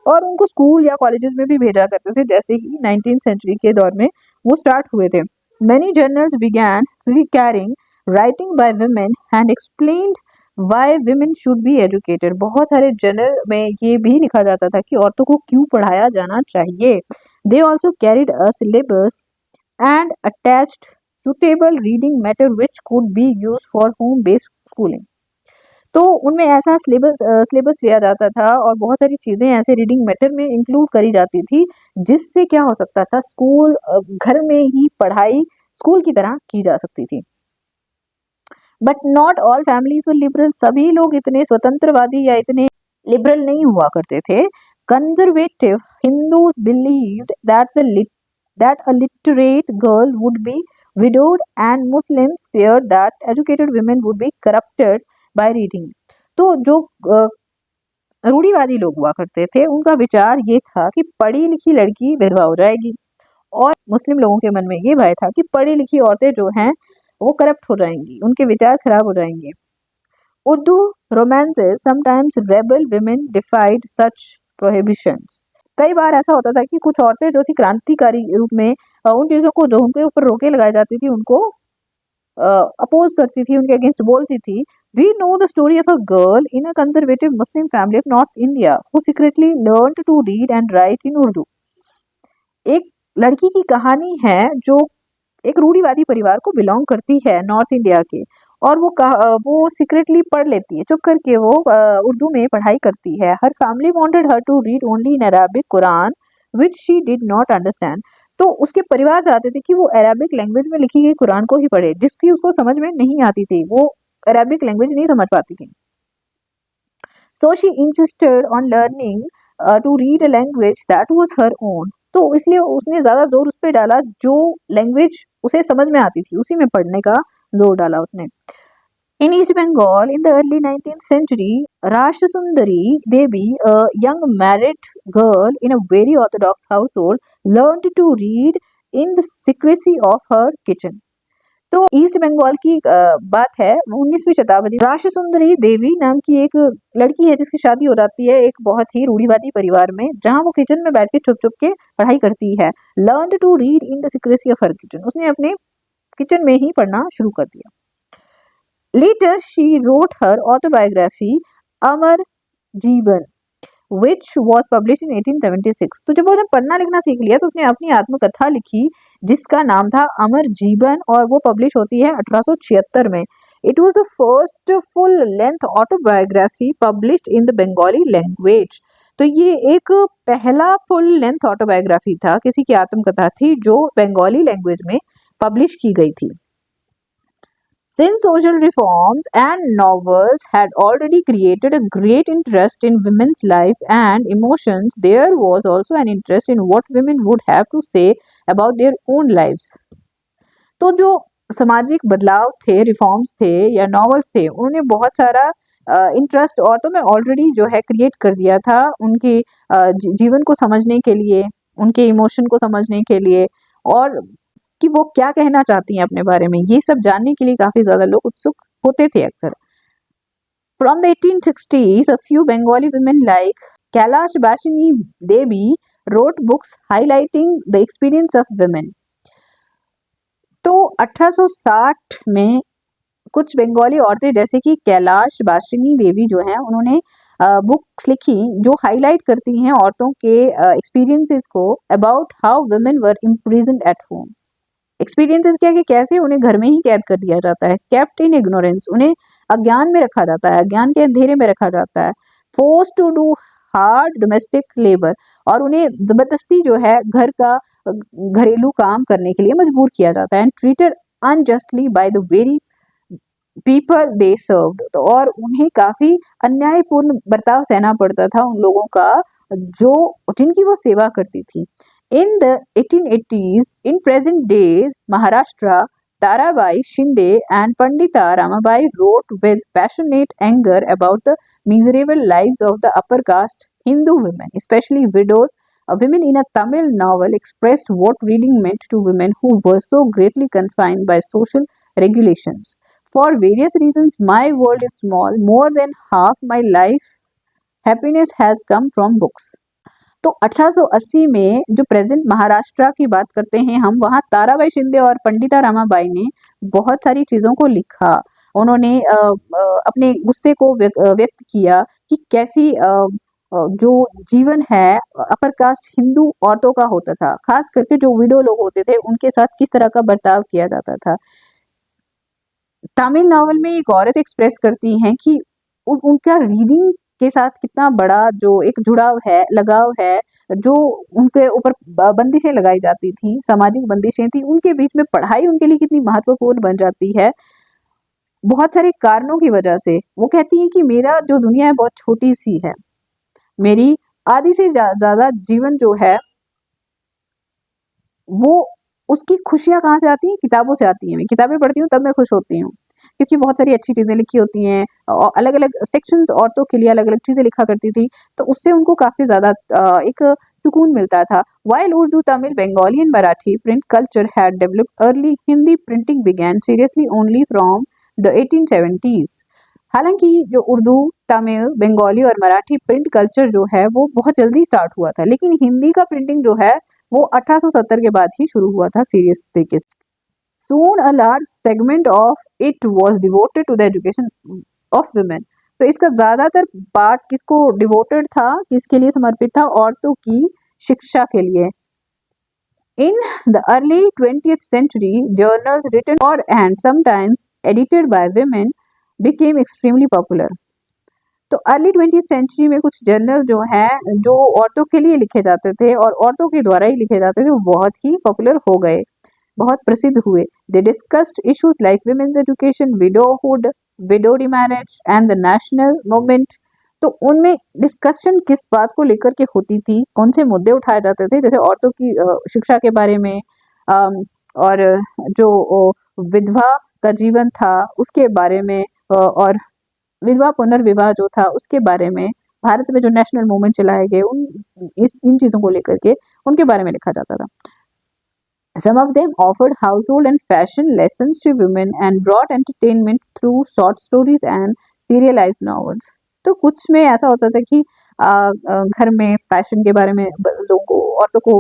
और उनको स्कूल या कॉलेजेस में भी भेजा करते थे जैसे ही 19th सेंचुरी के दौर में वो स्टार्ट हुए थे। Many journals began recurring writing by women and explained why women should be educated. बहुत सारे जर्नल में ये भी लिखा जाता था कि औरतों को क्यों पढ़ाया जाना चाहिए। They also carried a syllabus and attached suitable reading matter which could be used for home-based schooling. तो उनमें ऐसा सिलेबस लिया जाता था और बहुत सारी चीजें ऐसे रीडिंग मैटर में इंक्लूड करी जाती थी जिससे क्या हो सकता था, स्कूल घर में ही पढ़ाई स्कूल की तरह की जा सकती थी। But not all families were liberal. सभी लोग इतने स्वतंत्रवादी या इतने लिबरल नहीं हुआ करते थे। Conservative Hindus believed that a literate girl would be widowed and Muslims feared that educated women would be corrupted by reading. तो जो रूढ़िवादी लोग हुआ करते थे उनका विचार ये था कि पढ़ी लिखी लड़की विधवा हो जाएगी और मुस्लिम लोगों के मन में ये भय था कि पढ़ी लिखी औरतें जो हैं वो करप्ट हो जाएंगी, उनके विचार खराब हो जाएंगे। Urdu romances sometimes rebel women defied such prohibitions. कई बार ऐसा होता था कि कुछ औरतें जो थी क्रांतिकारी रूप में उन चीजों को जो उनके ऊपर रोके लगाई जाती थी उनको अपोज करती थी, उनके अगेंस्ट बोलती थी। We know the story of a girl in a conservative Muslim family of north India who secretly learned to read and write in Urdu. एक लड़की की कहानी है जो एक रूढ़िवादी परिवार को बिलोंग करती है नॉर्थ इंडिया के, और वो सीक्रेटली पढ़ लेती है, चुप करके वो उर्दू में पढ़ाई करती है। Her family wanted her to read only in Arabic Quran which she did not understand. तो उसके परिवार चाहते थे कि वो अरबिक लैंग्वेज में लिखी गई कुरान को ही पढ़े जिसकी उसको समझ में नहीं आती थी। वो अरेबिक लैंग्वेज नहीं समझ पाती थी। So she insisted on learning to read a language that was her own. तो इसलिए उसने ज्यादा जोर उस पर डाला जो लैंग्वेज उसे समझ में आती थी, उसी में पढ़ने का जोर डाला उसने। In East Bengal, in the early 19th century, Rashasundari Devi, a young married girl in a very orthodox household, learned to read in the secrecy of her kitchen. तो ईस्ट बंगाल की बात है, 19वीं शताब्दी। राशसुंदरी देवी नाम की एक लड़की है जिसकी शादी हो जाती है एक बहुत ही रूढ़िवादी परिवार में, जहां वो किचन में बैठ के छुप छुप के पढ़ाई करती है। Learn to read in the secrecy of her kitchen, उसने अपने किचन में ही पढ़ना शुरू कर दिया। Later, she wrote her autobiography, Amar Jeevan, which was published in 1876. तो जब उसने पढ़ना लिखना सीख लिया तो उसने अपनी आत्मकथा लिखी जिसका नाम था अमर जीवन, और वो पब्लिश होती है 1876 में। It was the first full-length autobiography published in the Bengali language. तो ये एक पहला फुल लेंथ ऑटोबायोग्राफी था, किसी की आत्मकथा थी जो बंगाली लैंग्वेज में पब्लिश की गई थी। Since social reforms and novels had already created a great interest in women's life and emotions, there was also an interest in what women would have to say about their own lives. तो जो सामाजिक बदलाव थे, reforms थे या novels थे, उन्होंने बहुत सारा इंटरेस्ट औरतों में ऑलरेडी जो है क्रिएट कर दिया था उनके जीवन को समझने के लिए, उनके इमोशन को समझने के लिए, और कि वो क्या कहना चाहती हैं अपने बारे में, ये सब जानने के लिए काफी ज्यादा लोग उत्सुक होते थे अक्सर। From the 1860s, a few Bengali women like Kailash Bashini Devi wrote books highlighting the experience of women. तो 1860 में कुछ बंगाली औरतें जैसे कि कैलाश बाशिनी देवी जो हैं, उन्होंने बुक्स लिखी जो हाईलाइट करती हैं औरतों के एक्सपीरियंसेस को about how women were imprisoned at home. Experiences क्या कि कैसे उन्हें घर में ही कैद कर दिया जाता है, केप्ट इन इग्नोरेंस, उन्हें अज्ञान में रखा जाता है, अज्ञान के अंधेरे में रखा जाता है। Force to do hard domestic labour, और उन्हें जबरदस्ती जो है घर का घरेलू काम करने के लिए मजबूर किया जाता है। And treated unjustly by the very people they served, तो और उन्हें काफी अन्यायपूर्ण बर्ताव सहना पड़ता था उन लोगों का जो जिनकी वो सेवा करती थी। In the 1880s, in present days, Maharashtra, Tarabai Shinde and Pandita Ramabai wrote with passionate anger about the miserable lives of the upper caste Hindu women, especially widows. A woman in a Tamil novel expressed what reading meant to women who were so greatly confined by social regulations. For various reasons, my world is small. More than half my life happiness has come from books. तो 1880 में जो present Maharashtra की बात करते हैं हम, वहाँ ताराबाई शिंदे और पंडिता रामाबाई ने बहुत सारी चीज़ों को लिखा। उन्होंने अपने गुस्से को व्यक्त किया कि कैसी जो जीवन है अपर कास्ट हिंदू औरतों का होता था, खास करके जो विडो लोग होते थे उनके साथ किस तरह का बर्ताव किया जाता था। तमिल नॉवल में एक औरत एक्सप्रेस करती हैं कि उनका रीडिंग के साथ कितना बड़ा जो एक जुड़ाव है, लगाव है, जो उनके ऊपर बंदिशें लगाई जाती थी, सामाजिक बंदिशें थी, उनके बीच में पढ़ाई उनके लिए कितनी महत्वपूर्ण बन जाती है बहुत सारे कारणों की वजह से। वो कहती हैं कि मेरा जो दुनिया है बहुत छोटी सी है, मेरी आधी से ज्यादा जीवन जो है वो उसकी खुशियां कहाँ से आती हैं, किताबों से आती हैं। मैं किताबें पढ़ती हूँ तब मैं खुश होती हूँ, क्योंकि बहुत सारी अच्छी चीजें लिखी होती हैं और अलग अलग सेक्शंस औरतों के लिए अलग अलग चीजें लिखा करती थी, तो उससे उनको काफी ज्यादा एक सुकून मिलता था। While Urdu, Tamil, Bengali and Marathi print culture had developed early, Hindi printing began seriously only from the 1870s. हालांकि जो उर्दू, तमिल, बंगाली और मराठी प्रिंट कल्चर जो है वो बहुत जल्दी स्टार्ट हुआ था, लेकिन हिंदी का प्रिंटिंग जो है वो 1870 के बाद ही शुरू हुआ था सीरियस तरीके से। Soon a large segment of it was devoted to the education of women. तो इसका ज्यादातर पार्ट किसको डिवोटेड था, किसके लिए समर्पित था, औरतों की शिक्षा के लिए। In the early 20th century, journals written for and sometimes edited by women became extremely popular. तो अर्ली 20th सेंचुरी में कुछ जर्नल जो है जो औरतों के लिए लिखे जाते थे और औरतों के द्वारा ही लिखे जाते थे वो बहुत ही पॉपुलर हो गए। बहुत प्रसिद्ध हुए। They discussed issues like women's education, widowhood, widow marriage and the national movement. तो उनमें डिस्कशन किस बात को लेकर के होती थी, कौन से मुद्दे उठाए जाते थे, जैसे औरतों की शिक्षा के बारे में, और जो विधवा का जीवन था उसके बारे में, और विधवा पुनर्विवाह जो था उसके बारे में, भारत में जो नेशनल मूवमेंट चलाए गए उन इन चीजों को लेकर के उनके बारे में लिखा जाता था। Some of them offered household and fashion lessons to women and brought entertainment through short stories and serialized novels. तो कुछ में ऐसा होता था कि घर में फैशन के बारे में लोगों को, औरतों को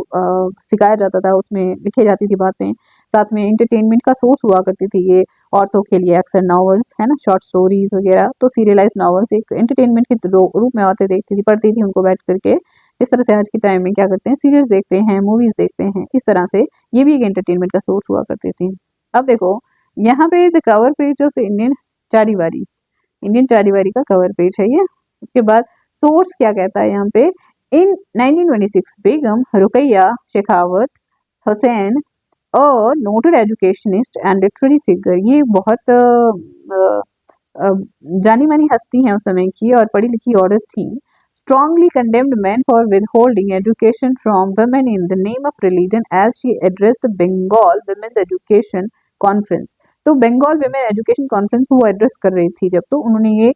सिखाया जाता था, उसमें लिखी जाती थी बातें, साथ में एंटरटेनमेंट का सोर्स हुआ करती थी ये औरतों के लिए अक्सर नॉवेल्स, है ना, शॉर्ट स्टोरीज वगैरह। तो सीरियलाइज नॉवेल्स एक एंटरटेनमेंट के रूप में औरतें देखती थी, पढ़ती थी उनको बैठ करके। इस तरह से आज के टाइम में क्या करते हैं, सीरियल्स देखते हैं, मूवीज देखते हैं, इस तरह से ये भी एक एंटरटेनमेंट का सोर्स हुआ करती थी। अब देखो यहाँ पे the cover page of Indian Charivari का कवर पेज है ये। उसके बाद सोर्स क्या कहता है यहाँ पे, इन 1926 बेगम रुकैया शेखावत हुसैन और noted educationist and literary figure, ये बहुत जानी मानी हस्ती हैं उस समय की और पढ़ी लिखी औरत थी। strongly condemned men for withholding education from women in the name of religion as she addressed the Bengal Women's Education Conference। तो बंगाल विमेन एजुकेशन कॉन्फ्रेंस को वो एड्रेस कर रही थी जब, तो उन्होंने ये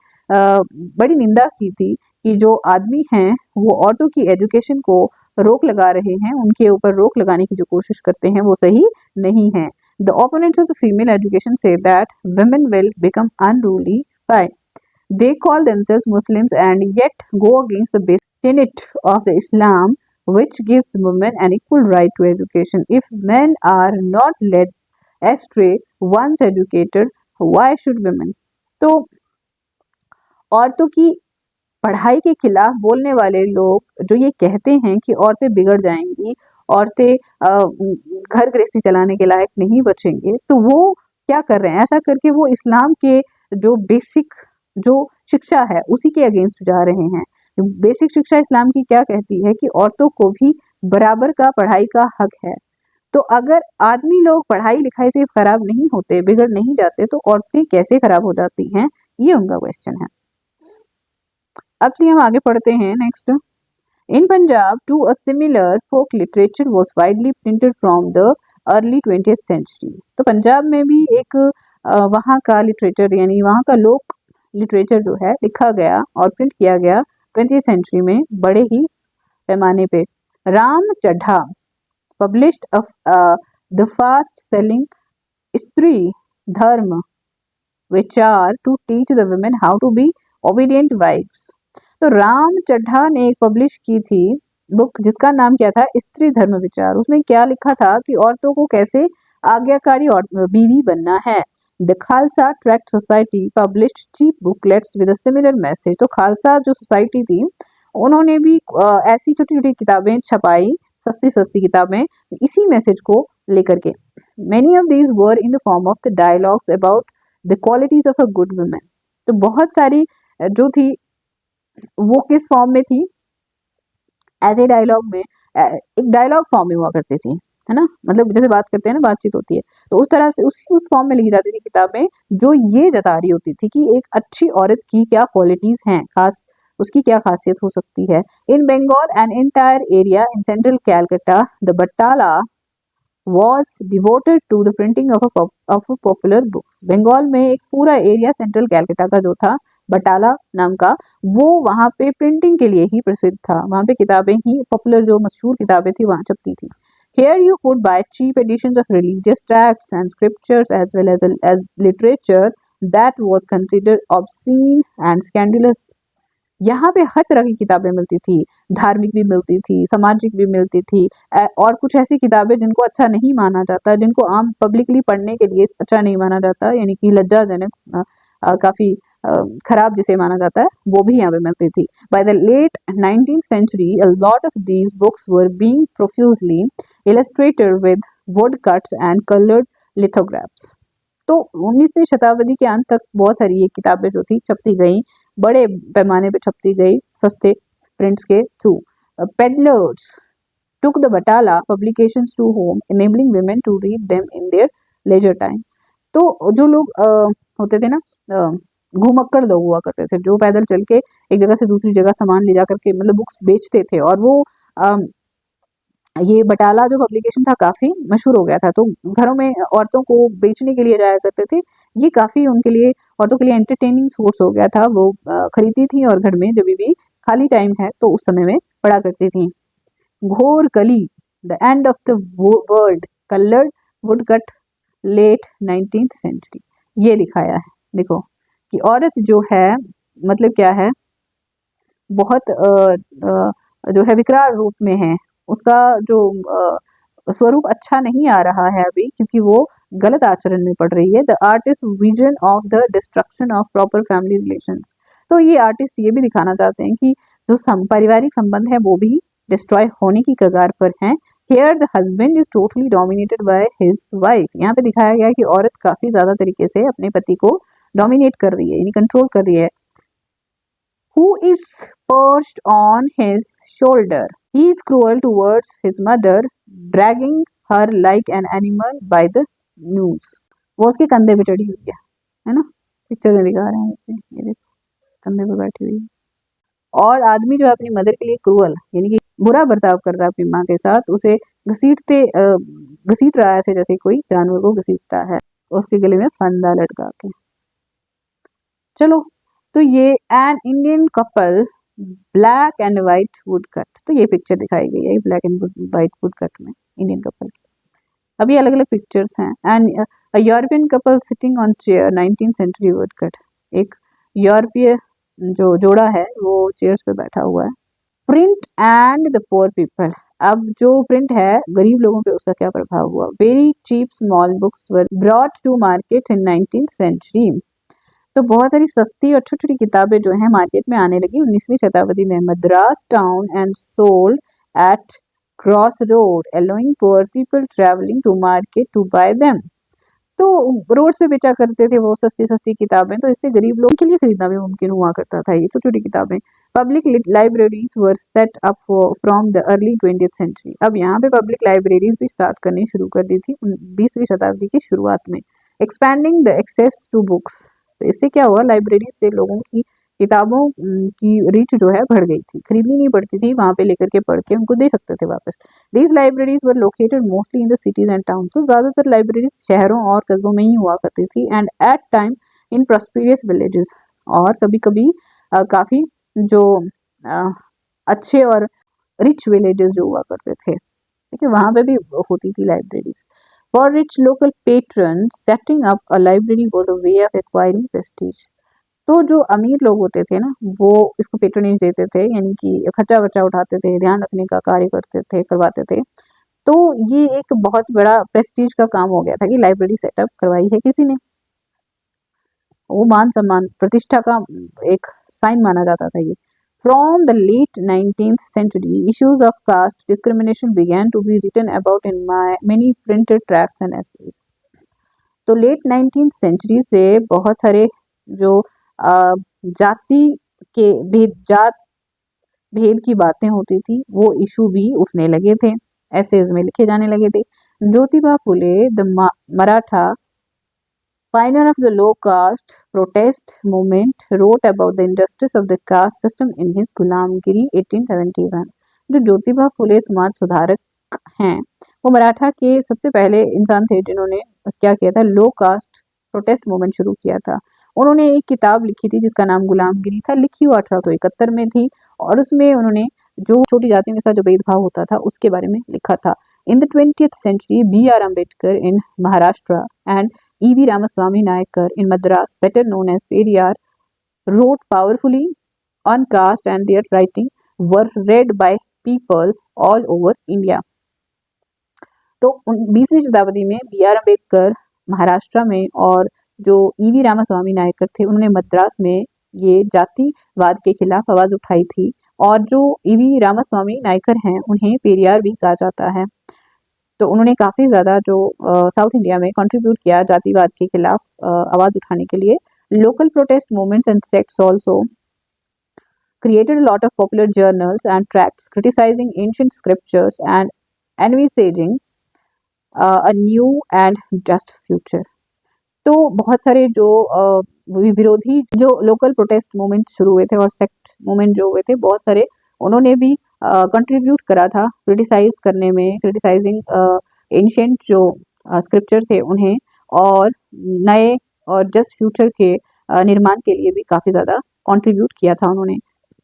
बड़ी निंदा की थी कि जो आदमी हैं वो औरतों की एजुकेशन को रोक लगा रहे हैं, उनके ऊपर रोक लगाने की जो कोशिश करते हैं वो सही नहीं है। The opponents of the female education say that women will become unruly by they call themselves Muslims and yet go against the basic tenet of the Islam which gives women an equal right to education. If men are not led astray once educated, why should women? तो औरतों की पढ़ाई के खिलाफ बोलने वाले लोग जो ये कहते हैं कि औरतें बिगड़ जाएंगी, औरतें घर गृहस्थी चलाने के लायक नहीं बचेंगे, तो वो क्या कर रहे हैं, ऐसा करके वो इस्लाम के जो बेसिक जो शिक्षा है उसी के अगेंस्ट जा रहे हैं। बेसिक शिक्षा इस्लाम की क्या कहती है कि औरतों को भी बराबर का पढ़ाई का हक है। तो अगर आदमी लोग पढ़ाई लिखाई से खराब नहीं होते, बिगड़ नहीं जाते, तो औरतें कैसे खराब हो जाती हैं, ये उनका क्वेश्चन है। अब चलिए हम आगे पढ़ते हैं next. In Punjab too a similar folk literature was widely printed from the early 20th century. तो पंजाब में भी एक वहाँ का लिटरेचर यानी वहाँ का लोक लिटरेचर जो है लिखा गया और प्रिंट किया गया 20th सेंचुरी में बड़े ही पैमाने पे। Ram Chaddha published the fast selling Stri Dharm Vichar to teach the women how to be obedient wives. तो राम चड्ढा ने एक पब्लिश की थी बुक जिसका नाम क्या था, स्त्री धर्म विचार। उसमें क्या लिखा था कि औरतों को कैसे आज्ञाकारी और बीवी बनना है। The Khalsa Tract Society published cheap booklets with a similar message. तो खालसा जो सोसाइटी थी उन्होंने भी ऐसी छोटी छोटी किताबें छपाई, सस्ती सस्ती किताबें इसी मैसेज को लेकर के। Many of these were in the form of the dialogues about the qualities of a good women. तो बहुत सारी जो थी वो किस फॉर्म में थी, ऐसे डायलॉग में, एक डायलॉग फॉर्म में हुआ करती थी, है ना, मतलब जैसे बात करते हैं ना, बातचीत होती है, तो उस तरह से उस फॉर्म में लिखी जाती थी किताबें जो ये जता रही होती थी कि एक अच्छी औरत की क्या क्वालिटीज हैं, खास उसकी क्या खासियत हो सकती है। In Bengal and entire area in central Calcutta the Battala was devoted to the printing of a popular book। Bengal में एक पूरा एरिया सेंट्रल कैलकाटा का जो था बटाला नाम का, वो वहाँ पे प्रिंटिंग के लिए ही प्रसिद्ध था। वहाँ पे किताबें ही पॉपुलर जो मशहूर किताबें थी वहाँ छपती थी। Here you could buy cheap editions of religious tracts and scriptures as well as literature that was considered obscene and scandalous। यहाँ पे हर तरह की किताबें मिलती थी, धार्मिक भी मिलती थी, सामाजिक भी मिलती थी, और कुछ ऐसी किताबें जिनको अच्छा नहीं माना जाता, जिनको आम पब्लिकली पढ़ने के लिए अच्छा नहीं माना जाता, यानी कि लज्जाजनक, काफी खराब जिसे माना जाता है, वो भी यहाँ पे मिलती थी। By the late 19th century, a lot of these books were being profusely illustrated with woodcuts and colored lithographs। तो 19वीं शताब्दी के अंत तक बहुत सारी ये किताबें जो थी छपती गई, बड़े पैमाने पे छपती गई, सस्ते प्रिंट्स के through. Peddlers took the Batala publications to home, enabling women to read them in their leisure time. तो जो लोग होते थे ना, घुमक्कड़ लोग हुआ करते थे, जो पैदल चल के एक जगह से दूसरी जगह सामान ले जा करके मतलब बुक्स बेचते थे, और वो ये बटाला जो पब्लिकेशन था काफ़ी मशहूर हो गया था, तो घरों में औरतों को बेचने के लिए जाया करते थे। ये काफ़ी उनके लिए, औरतों के लिए एंटरटेनिंग सोर्स हो गया था। वो खरीदती थी और घर में जब भी खाली टाइम है तो उस समय में पढ़ा करती थी। Ghor Kali, the end of the world, coloured woodcut, late 19th century, ये दिखाया है। देखो कि औरत जो है मतलब क्या है, बहुत जो है विकराल रूप में है, उसका जो स्वरूप अच्छा नहीं आ रहा है अभी, क्योंकि वो गलत आचरण में पड़ रही है। The artist vision of the destruction of proper family relations, तो ये आर्टिस्ट ये भी दिखाना चाहते हैं कि जो पारिवारिक संबंध है वो भी डिस्ट्रॉय होने की कगार पर हैं। Here the husband is totally dominated by his wife, यहाँ पे दिखाया गया है कि औरत काफी ज्यादा तरीके से अपने पति को डोमिनेट कर रही है, यानी कंट्रोल कर रही है। Who is perched on his shoulder? He is cruel towards his mother, dragging her like an animal by the noose. वो उसके कंधे पे चढ़ी हुई है ना, पिक्चर में दिखा रहे हैं इसे, ये देखो कंधे पे बैठी हुई है। और आदमी जो है अपनी मदर के लिए क्रूअल, यानी कि बुरा बर्ताव कर रहा है अपनी माँ के साथ, उसे घसीट रहा है ऐसे जैसे कोई जानवर को घसीटता है, उसके गले में फंदा लटका के। चलो, तो ये an Indian couple black and white wood cut, तो ये पिक्चर दिखाई गई है black and white wood cut में इंडियन कपल की। अब ये अलग अलग पिक्चर्स हैं। And European couple sitting on chair 19th century wood cut, एक यूरोपीय जो जोड़ा है वो चेयर्स पे बैठा हुआ है। Print and the poor people, अब जो प्रिंट है गरीब लोगों पे उसका क्या प्रभाव हुआ। Very cheap small books were brought to market in 19th century, तो बहुत सारी सस्ती और छोटी छोटी किताबें जो है मार्केट में आने लगी 19वीं शताब्दी में। Madras town and sold at cross road, allowing poor people travelling to market to buy them, तो रोड्स पे बेचा करते थे वो सस्ती सस्ती किताबें, तो इससे गरीब लोगों के लिए खरीदना भी मुमकिन हुआ करता था ये छोटी छोटी किताबें। Public libraries were set up from the early 20th century, अब यहाँ पे पब्लिक लाइब्रेरीज भी स्टार्ट करनी शुरू कर दी थी 20वीं शताब्दी की शुरुआत में। Expanding the access to books, तो इससे क्या हुआ, लाइब्रेरी से लोगों की किताबों की रीच जो है बढ़ गई थी, खरीदनी नहीं पड़ती थी, वहां पे लेकर के पढ़ के उनको दे सकते थे वापस। These libraries were located mostly in the cities and town, तो ज्यादातर लाइब्रेरीज शहरों और कस्बों में ही हुआ करती थी। And at time in prosperous villages, और कभी कभी काफी जो अच्छे और रिच विलेजेस जो हुआ करते थे, ठीक है, वहां पे भी होती थी libraries. For rich local patrons, setting up a library was a way of acquiring prestige. तो जो अमीर लोग होते थे ना, वो इसको पेट्रोनेज देते थे, यानी कि खर्चा वर्चा उठाते थे, ध्यान रखने का कार्य करते थे, करवाते थे। तो ये एक बहुत बड़ा प्रेस्टीज का काम हो गया था कि लाइब्रेरी सेटअप करवाई है किसी ने, वो मान सम्मान प्रतिष्ठा का एक साइन माना जाता था ये। From the late 19th century, issues of caste discrimination began to be written about in many printed tracts and essays. तो लेट 19th सेंचुरी से बहुत सारे जो जाति के भेद की बातें होती थी वो इशू भी उठने लगे थे, एसेज में लिखे जाने लगे थे। Jyotiba Phule the Maratha pioneer of the low caste protest movement wrote about the injustice of the caste system in his गुलामगिरी 1871। जो ज्योतिबा फुले समाज सुधारक हैं, वो मराठा के सबसे पहले इंसान थे जिन्होंने क्या किया था, लो कास्ट प्रोटेस्ट मूवमेंट शुरू किया था। उन्होंने एक किताब लिखी थी जिसका नाम गुलामगिरी था, लिखी वो 1871 में थी, और उसमें उन्होंने जो छोटी जातियों के साथ जो भेदभाव होता था उसके बारे में लिखा था। In the 20th century, B.R. Ambedkar in Maharashtra and E.V. Ramaswamy Nayakar in Madras, better known as Periyar, wrote powerfully on caste and their writing were read by people all over India. तो 20वीं शताब्दी में B.R. Ambedkar Maharashtra में और जो E.V. Ramaswamy Naikar थे उन्होंने मद्रास में ये जातिवाद के खिलाफ आवाज उठाई थी, और जो E.V. रामास्वामी नायकर हैं उन्हें पेरियार भी कहा जाता है। तो उन्होंने काफ़ी ज़्यादा जो साउथ इंडिया में कंट्रीब्यूट किया जातिवाद के खिलाफ आवाज़ उठाने के लिए। Local protest movements and sects also created a lot of popular journals and tracts criticizing ancient scriptures and envisaging a new and just future। तो बहुत सारे जो विरोधी जो लोकल प्रोटेस्ट मूवमेंट शुरू हुए थे और सेक्ट मूवमेंट जो हुए थे, बहुत सारे उन्होंने भी कंट्रीब्यूट करा था क्रिटिसाइज करने में, क्रिटिसाइजिंग एंशिएंट जो स्क्रिप्चर थे उन्हें, और नए और जस्ट फ्यूचर के निर्माण के लिए भी काफ़ी ज़्यादा कंट्रीब्यूट किया था उन्होंने।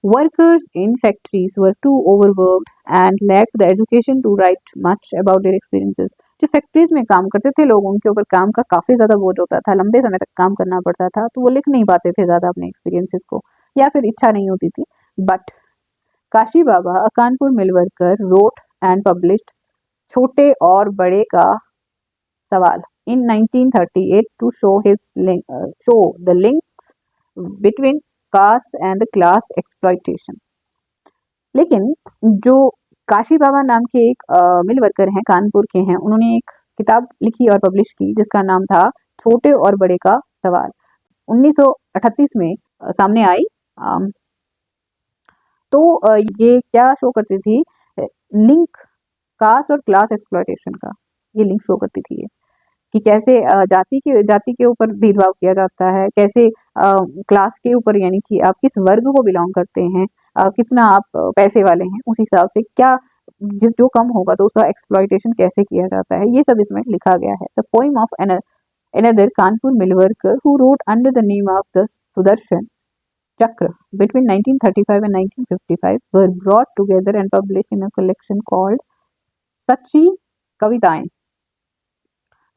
Workers in factories were too overworked and lacked the education to write much about their experiences. जो फैक्ट्रीज में काम करते थे लोग, उनके ऊपर काम का काफ़ी ज़्यादा बोझ होता था, लंबे समय तक काम करना पड़ता था, तो वो लिख नहीं पाते थे ज़्यादा अपने एक्सपीरियंसेस को, या फिर इच्छा नहीं होती थी। But Kashi Baba, a Kanpur mill worker, wrote and published छोटे और बड़े का सवाल in 1938 to show the links between caste and the class exploitation। लेकिन जो काशी बाबा नाम के एक मिल वर्कर हैं, कानपुर के हैं, उन्होंने एक किताब लिखी और पब्लिश की जिसका नाम था छोटे और बड़े का सवाल। 1938 में सामने आई। तो ये क्या शो करती थी, लिंक कास्ट और क्लास एक्सप्लॉयटेशन का ये लिंक शो करती थी ये, कि कैसे जाति के ऊपर भेदभाव किया जाता है, कैसे क्लास के ऊपर, यानी कि आप किस वर्ग को बिलोंग करते हैं, कितना आप पैसे वाले हैं, उस हिसाब से क्या जो कम होगा तो उसका एक्सप्लॉयटेशन कैसे किया जाता है, ये सब इसमें लिखा गया है। The poem of another Kanpur mill worker who wrote under the name of the Sudarshan Chakra between 1935 and 1955 were brought together and published in a collection called सच्ची कविताएं।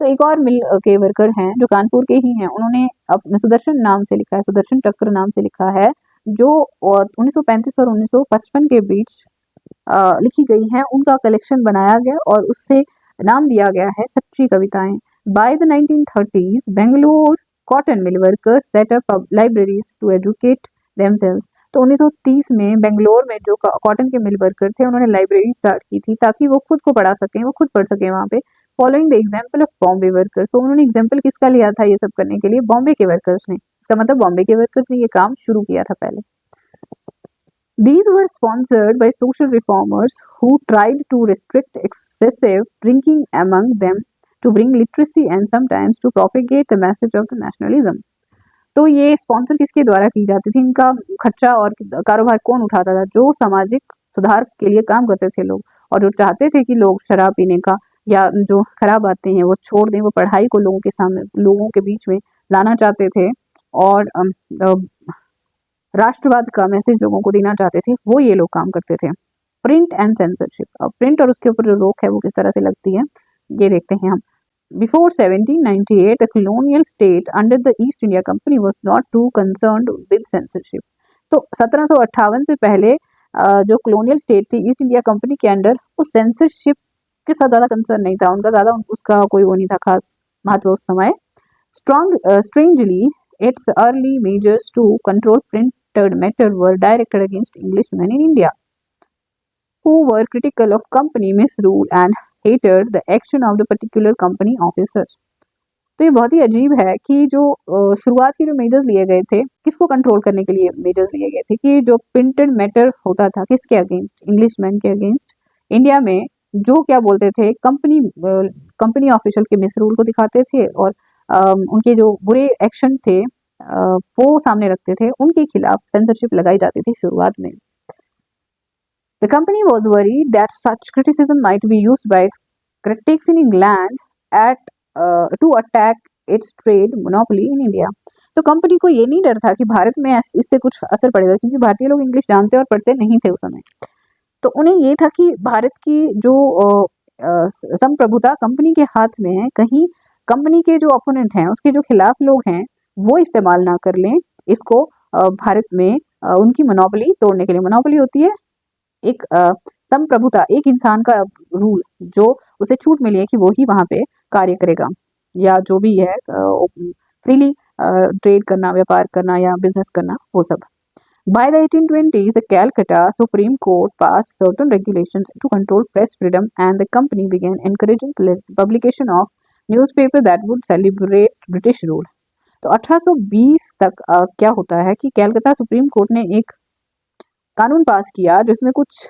तो एक और मिल के वर्कर हैं जो कानपुर के ही हैं, उन्होंने अपने सुदर्शन नाम से लिखा है, सुदर्शन चक्र नाम से लिखा है, जो 1935 और 1955 के बीच लिखी गई हैं, उनका कलेक्शन बनाया गया और उससे नाम दिया गया है सच्ची कविताएं। By the 1930s Bangalore cotton mill workers set up libraries to educate themselves. तो 1930 में बेंगलोर में जो कॉटन के मिल वर्कर थे, उन्होंने लाइब्रेरी स्टार्ट की थी ताकि वो खुद को पढ़ा सकें, वो खुद पढ़ सकें वहाँ पे। Following the example of Bombay workers, तो उन्होंने एग्जाम्पल किसका लिया था ये सब करने के लिए, बॉम्बे के वर्कर्स ने। इसका मतलब बॉम्बे के वर्कर्स ने ये काम शुरू किया था पहले। These were sponsored by social reformers who tried to restrict excessive drinking among them, to bring literacy and sometimes to propagate the message of the nationalism। तो ये स्पॉन्सर किसके द्वारा की जाती थी, इनका खर्चा और कारोबार कौन उठाता था, जो सामाजिक सुधार के लिए काम करते थे लोग, और जो चाहते थे कि लोग शराब पीने का या जो खराब बातें हैं वो छोड़ दें, वो पढ़ाई को लोगों के सामने, लोगों के बीच में लाना चाहते थे, और राष्ट्रवाद का मैसेज लोगों को देना चाहते थे, वो ये लोग काम करते थे। प्रिंट एंड सेंसरशिप, अब प्रिंट और उसके ऊपर जो रोक है वो किस तरह से लगती है ये देखते हैं हम। Before 1798, the colonial state under the East India Company was not too concerned with censorship। तो 1758 से पहले जो colonial state थी ईस्ट इंडिया कंपनी के अंडर, वो सेंसरशिप के साथ ज़्यादा कंसर्न नहीं था उनका, ज़्यादा उसका कोई वो नहीं था खास महत्व उस समय। Strangely, its early measures to control printed matter were directed against Englishmen in India, who were critical of company misrule and hated the action of the particular company officers। तो ये बहुत ही अजीब है कि जो शुरुआत के जो मेजर्स लिए गए थे, किसको कंट्रोल करने के लिए मेजर्स लिए गए थे, कि जो प्रिंटेड मैटर होता था किसके अगेंस्ट, इंग्लिशमैन के अगेंस्ट। इंडिया में जो क्या बोलते थे, कंपनी ऑफिशियल के मिसरूल को दिखाते थे, और उनके जो बुरे एक्शन थे वो सामने रखते थे, उनके खिलाफ सेंसरशिप लगाई जाती थी शुरुआत में। The company was worried that such criticism might be used by its critics in England to attack its trade monopoly in India। तो कंपनी को ये नहीं डर था कि भारत में इससे कुछ असर पड़ेगा, क्योंकि भारतीय लोग इंग्लिश जानते और पढ़ते नहीं थे उस समय। तो उन्हें ये था कि भारत की जो संप्रभुता कंपनी के हाथ में है, कहीं कंपनी के जो ओपोनेंट हैं, उसके जो खिलाफ लोग हैं, वो इस्तेमाल ना कर लें इसको भारत में उनकी मोनोपोली तोड़ने के लिए। मोनोपोली होती है एक संप्रभुता, एक इंसान का रूल जो उसे छूट मिली है कि वो ही वहाँ पे कार्य करेगा, या जो भी है फ्रीली ट्रेड करना, व्यापार करना या बिजनेस करना, वो सब। By the 1820s, the Calcutta Supreme Court passed certain regulations to control press freedom, and the company began encouraging publication of newspaper that would celebrate British rule। तो 1820 तक क्या होता है कि कैलकाता सुप्रीम कोर्ट ने एक कानून पास किया जिसमें कुछ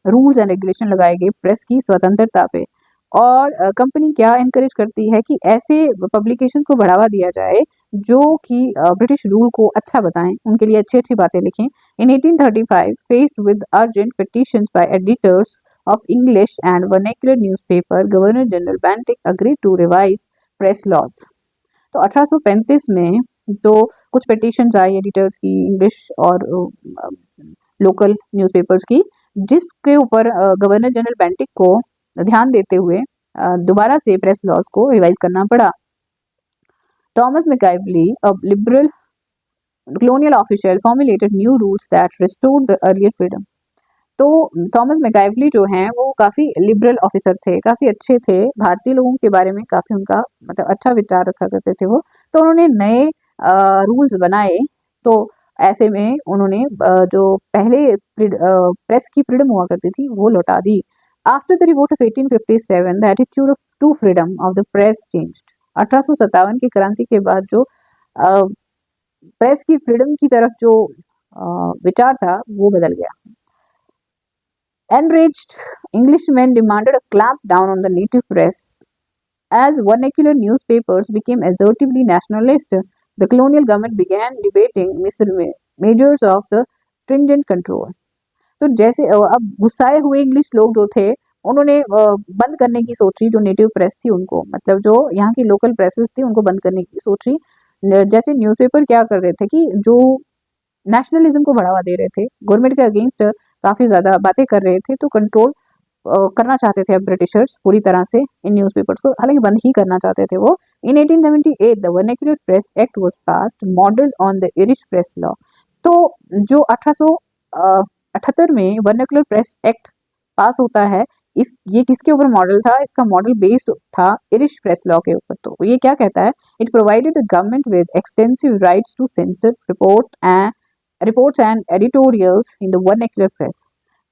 रूल्स एंड रेगुलेशन लगाए गए प्रेस की स्वतंत्रता पे। और कंपनी क्या इनकरेज करती है कि ऐसे पब्लिकेशन को बढ़ावा दिया जाए जो कि ब्रिटिश रूल को अच्छा बताएं, उनके लिए अच्छी अच्छी बातें लिखें। इन 1835 faced with urgent petitions by editors of English and vernacular newspaper, Governor General Bentinck agreed to revise press laws। तो 1835 में तो कुछ पिटिशंस आई एडिटर्स की, इंग्लिश और लोकल न्यूज़पेपर्स की, जिसके ऊपर गवर्नर जनरल बेंटिक को ध्यान देते हुए दोबारा से प्रेस लॉज को रिवाइज करना पड़ा। Thomas Macaulay, a liberal colonial official, formulated new rules that restored the earlier freedom। तो थॉमस मैकाइवली जो हैं वो काफ़ी लिबरल ऑफिसर थे, काफ़ी अच्छे थे, भारतीय लोगों के बारे में काफ़ी उनका मतलब अच्छा विचार रखा करते थे वो। तो उन्होंने नए रूल्स बनाए। तो ऐसे में उन्होंने जो पहले प्रेस की फ्रीडम हुआ करती थी वो लौटा दी। After the revolt of 1857 the attitude of to freedom of the press changed. 1857 की क्रांति के बाद जो प्रेस की फ्रीडम की तरफ जो विचार था वो बदल गया। Enraged Englishmen demanded a clampdown on the native press. As vernacular newspapers became assertively nationalist, the colonial government began debating measures of the stringent control। तो जैसे अब गुस्साए हुए इंग्लिश लोग जो थे उन्होंने बंद करने की सोची जो नेटिव प्रेस थी उनको, मतलब जो यहाँ की लोकल प्रेसेस थी उनको बंद करने की सोची। जैसे न्यूज़पेपर क्या कर रहे थे कि जो नेशनलिज्म को बढ़ावा दे रहे थे, गवर्नमेंट के अगेंस्ट काफ़ी ज़्यादा बातें कर रहे थे, तो कंट्रोल करना चाहते थे अब ब्रिटिशर्स पूरी तरह से इन न्यूज़पेपर्स को, हालांकि बंद ही करना चाहते थे वो। इन 1878 the vernacular press act was passed modelled on the Irish press law. तो जो 1878 में वर्नाक्युलर प्रेस एक्ट पास होता है, ये किसके ऊपर मॉडल था? इसका मॉडल बेस्ड था आयरिश प्रेस लॉ के ऊपर। तो ये क्या कहता है? It provided the government with extensive rights to sensor reports and editorials in the vernacular press.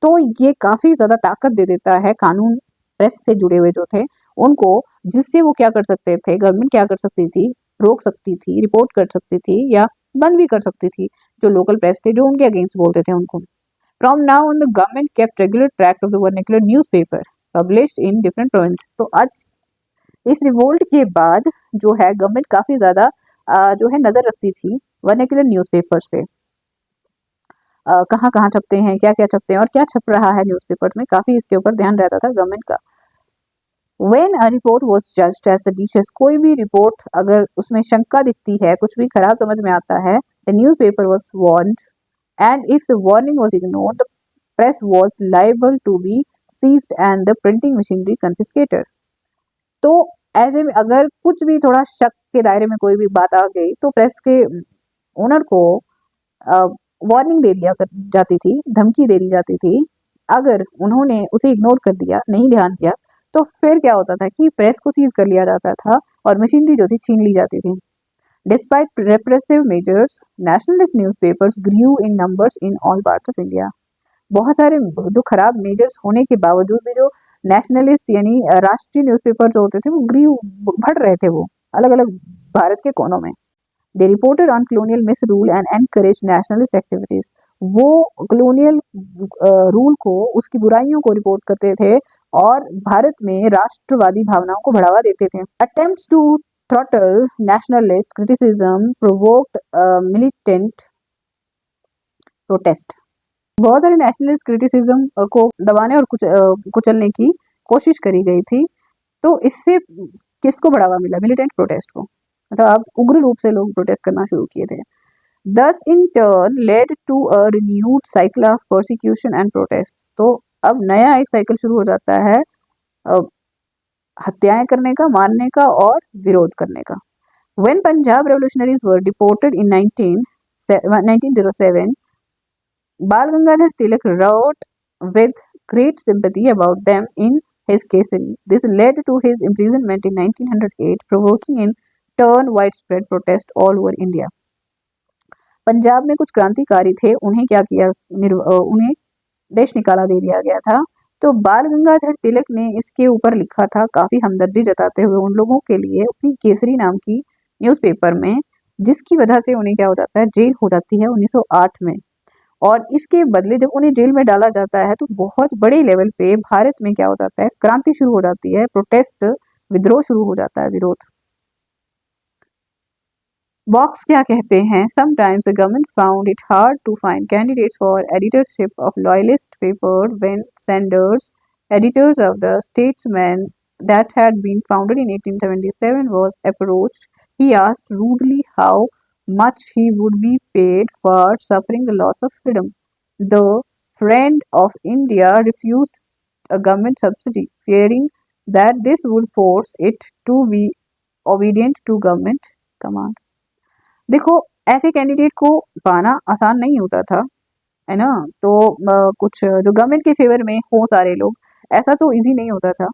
तो ये काफ़ी ज़्यादा ताकत दे देता है कानून प्रेस से जुड़े हुए जो थे उनको, जिससे वो क्या कर सकते थे, गवर्नमेंट क्या कर सकती थी, रोक सकती थी, रिपोर्ट कर सकती थी या बंद भी कर सकती थी जो लोकल प्रेस थे जो उनके अगेंस्ट बोलते थे उनको। From now on the government kept regular track of the vernacular newspaper published in different provinces. तो आज इस रिवोल्ट के बाद जो है गवर्नमेंट काफ़ी ज़्यादा जो है नज़र रखती थी वर्नाक्युलर न्यूज़पेपर्स पे, कहाँ कहाँ छपते हैं, क्या क्या छपते हैं और क्या छप रहा है न्यूज़पेपर्स में, काफ़ी इसके ऊपर ध्यान रहता था गवर्नमेंट का। When a report was judged as seditious, कोई भी रिपोर्ट अगर उसमें शंका दिखती है, कुछ भी खराब समझ में आता है, the newspaper was warned and if the warning was ignored, the press was liable to be seized and the printing machinery confiscated। तो ऐसे में अगर कुछ भी थोड़ा शक के दायरे में कोई भी बात आ गई तो प्रेस के ओनर को वार्निंग दे दिया जाती थी, धमकी दे दी जाती थी। अगर उन्होंने उसे इग्नोर कर दिया, नहीं ध्यान दिया, तो फिर क्या होता था कि प्रेस को सीज कर लिया जाता था और मशीनरी जो थी छीन ली जाती थी। Despite repressive measures, nationalist newspapers grew in numbers in all parts of India. बहुत सारे जो खराब मेजर्स होने के बावजूद भी जो नेशनलिस्ट यानी राष्ट्रीय न्यूज़पेपर जो होते थे वो बढ़ रहे थे, वो अलग अलग भारत के कोनों में। They reported on colonial misrule and encouraged nationalist activities। वो colonial रूल को, उसकी बुराइयों को रिपोर्ट करते थे और भारत में राष्ट्रवादी भावनाओं को बढ़ावा देते थे। Attempts to throttle nationalist criticism provoked militant protest। बहुत सारे नेशनलिस्ट क्रिटिसिज्म को दबाने और कुचलने की कोशिश करी गई थी। तो इससे किसको बढ़ावा मिला? मिलिटेंट प्रोटेस्ट को, मतलब अब उग्र रूप से लोग प्रोटेस्ट करना शुरू किए थे। Thus in turn led to a renewed cycle of persecution and protest। तो अब नया एक साइकिल शुरू हो जाता है हत्याएं करने का, मारने का और विरोध करने का। When Punjab revolutionaries were deported in 1907, Bal Gangadhar Tilak wrote with great sympathy about them in his Kesari। This led to his imprisonment in 1908, provoking in turn widespread protest all over India। Punjab में कुछ क्रांतिकारी थे, उन्हें क्या किया, उन्हें देश निकाला दे दिया गया था। तो बाल गंगाधर तिलक ने इसके ऊपर लिखा था काफ़ी हमदर्दी जताते हुए उन लोगों के लिए अपनी केसरी नाम की न्यूज़पेपर में, जिसकी वजह से उन्हें क्या हो जाता है, जेल हो जाती है 1908 में। और इसके बदले जब उन्हें जेल में डाला जाता है तो बहुत बड़े लेवल पे भारत में क्या हो जाता है, क्रांति शुरू हो जाती है, प्रोटेस्ट, विद्रोह शुरू हो जाता है, विरोध। बॉक्स क्या कहते हैं? Sometimes the government found it hard to find candidates for editorship of loyalist paper when senders, editors of the Statesman that had been founded in 1877 was approached. He asked rudely how much he would be paid for suffering the loss of freedom. The Friend of India refused a government subsidy, fearing that this would force it to be obedient to government command. देखो, ऐसे candidate को पाना आसान नहीं होता था, है ना? तो कुछ जो गवर्नमेंट के फेवर में हो सारे लोग, ऐसा तो इजी नहीं होता था।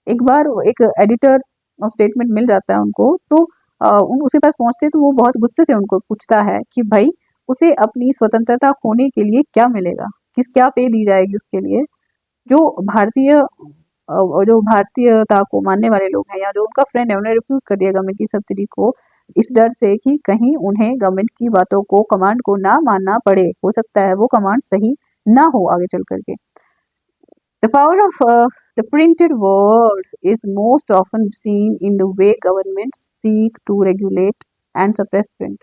एक बार एक एडिटर ऑफ स्टेटमेंट मिल जाता है उनको, तो उन उसके पास पहुंचते तो वो बहुत गुस्से से उनको पूछता है कि भाई उसे अपनी स्वतंत्रता खोने के लिए क्या मिलेगा, क्या पे दी जाएगी उसके लिए। जो भारतीयता को मानने वाले लोग हैं या जो उनका फ्रेंड है, उन्हें रिफ्यूज कर दिया गवर्नमेंट की सब्सिडी को, इस डर से कि कहीं उन्हें गवर्नमेंट की बातों को, कमांड को ना मानना पड़े, हो सकता है वो कमांड सही ना हो आगे चल करके। The power of the printed word is most often seen in the way governments seek to regulate and suppress print.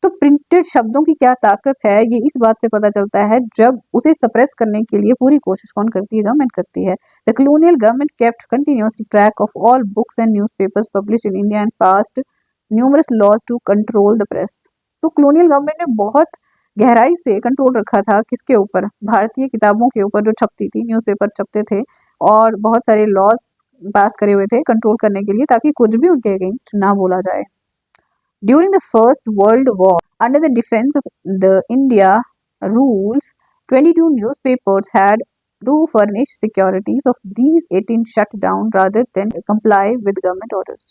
तो प्रिंटेड शब्दों की क्या ताकत है, ये इस बात से पता चलता है जब उसे सप्रेस करने के लिए पूरी कोशिश कौन करती है? गवर्नमेंट करती है। The colonial government kept continuous track of all books and newspapers published in India and passed numerous laws to control the press. तो colonial government ने बहुत गहराई से कंट्रोल रखा था किसके ऊपर? भारतीय किताबों के ऊपर जो छपती थी, न्यूज़पेपर छपते थे, और बहुत सारे लॉज पास करे हुए थे कंट्रोल करने के लिए, ताकि कुछ भी उनके अगेंस्ट ना बोला जाए। During the First World War, under the Defense of the India rules, 22 newspapers had to furnish securities. Of these, 18 shut down rather than comply with government orders.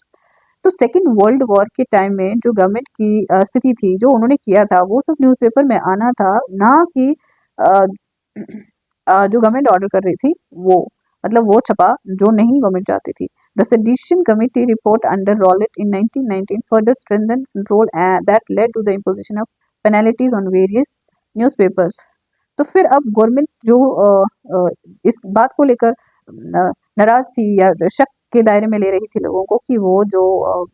तो सेकेंड वर्ल्ड वॉर के time में जो government की स्थिति थी, जो उन्होंने किया था, वो सब न्यूज़पेपर में आना था, ना कि जो गवर्नमेंट ऑर्डर कर रही थी वो, मतलब वो छपा जो नहीं गवर्नमेंट चाहती थी। The Sedition Committee report under Rowlett in 1919 further strengthened control that led to the imposition of penalties on various newspapers. तो फिर अब गवर्नमेंट जो इस बात को लेकर नाराज थी या शक के दायरे में ले रही थी लोगों को कि वो जो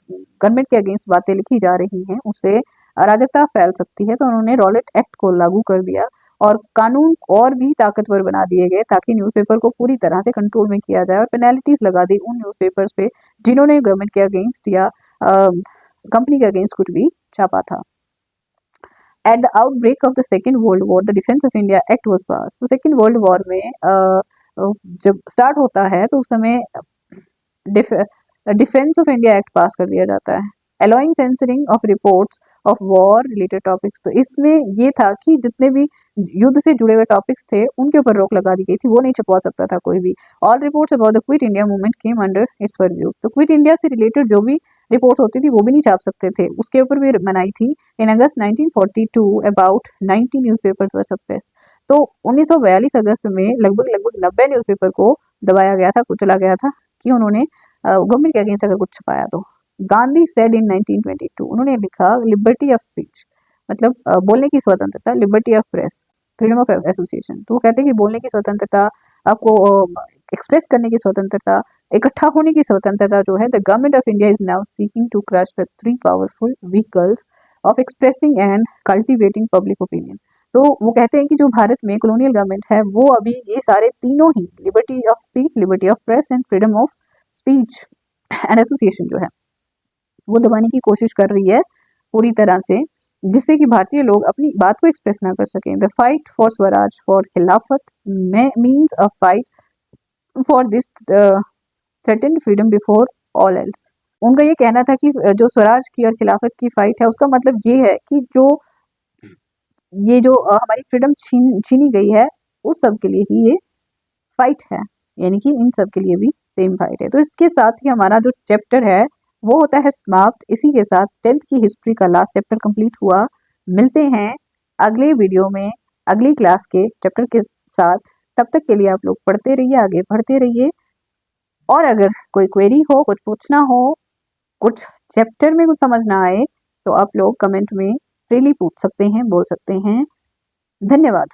गवर्नमेंट के अगेंस्ट बातें लिखी जा रही हैं उससे अराजकता फैल सकती है, तो उन्होंने रॉलेट एक्ट को लागू कर दिया और कानून और भी ताकतवर बना दिए गए ताकि न्यूज़पेपर को पूरी तरह से कंट्रोल में किया जाए, और पेनल्टीज लगा दी उन न्यूज़पेपर्स पे जिन्होंने गवर्नमेंट के अगेंस्ट या कंपनी के अगेंस्ट कुछ भी छापा था। At the outbreak of the second world war the defence of India act was pass. तो सेकेंड वर्ल्ड वॉर में जब स्टार्ट होता है तो उस समय डिफेंस ऑफ इंडिया एक्ट पास कर दिया जाता है, allowing censoring of reports of war related topics. तो इसमें ये था कि जितने भी युद्ध से जुड़े हुए टॉपिक्स थे उनके ऊपर रोक लगा दी गई थी, वो नहीं छपवा सकता था कोई भी। All reports about the quit India movement came under its purview. तो क्विट इंडिया से रिलेटेड जो भी रिपोर्ट्स होती थी वो भी नहीं छाप सकते थे, उसके ऊपर भी मनाही थी। इन अगस्त 1942 अबाउट 90 न्यूज़पेपर्स वर सप्रेस्ड। तो 1942 अगस्त में लगभग 90 न्यूज़पेपर को दबाया गया था, कुचला गया था कि उन्होंने गवर्नमेंट के अगेंस्ट अगर कुछ छपाया तो। गांधी सेड इन 1922, उन्होंने लिखा लिबर्टी ऑफ स्पीच, मतलब बोलने की स्वतंत्रता, liberty of press, freedom of association. तो वो कहते हैं कि बोलने की स्वतंत्रता, आपको एक्सप्रेस करने की स्वतंत्रता, इकट्ठा होने की स्वतंत्रता जो है, the government of India is now seeking to crush the 3 powerful vehicles of expressing and cultivating public opinion. तो वो कहते हैं कि जो भारत में कॉलोनियल गवर्नमेंट है वो अभी ये सारे तीनों ही, liberty of speech, liberty of press and freedom of speech and association जो है, वो दबाने की कोशिश कर रही है पूरी तरह से, जिससे कि भारतीय लोग अपनी बात को एक्सप्रेस ना कर सकें। The fight for swaraj for Khilafat means a fight for this threatened freedom before all else. उनका ये कहना था कि जो स्वराज की और खिलाफत की फाइट है उसका मतलब ये है कि जो हमारी फ्रीडम छीनी गई है उस सब के लिए ही ये फाइट है, यानी कि इन सब के लिए भी सेम फाइट है। तो इसके साथ ही हमारा जो चैप्टर है वो होता है समाप्त। इसी के साथ 10th की हिस्ट्री का लास्ट चैप्टर कंप्लीट हुआ। मिलते हैं अगले वीडियो में अगली क्लास के चैप्टर के साथ। तब तक के लिए आप लोग पढ़ते रहिए, आगे बढ़ते रहिए, और अगर कोई क्वेरी हो, कुछ पूछना हो, कुछ चैप्टर में कुछ समझ ना आए तो आप लोग कमेंट में फ्रीली पूछ सकते हैं, बोल सकते हैं। धन्यवाद।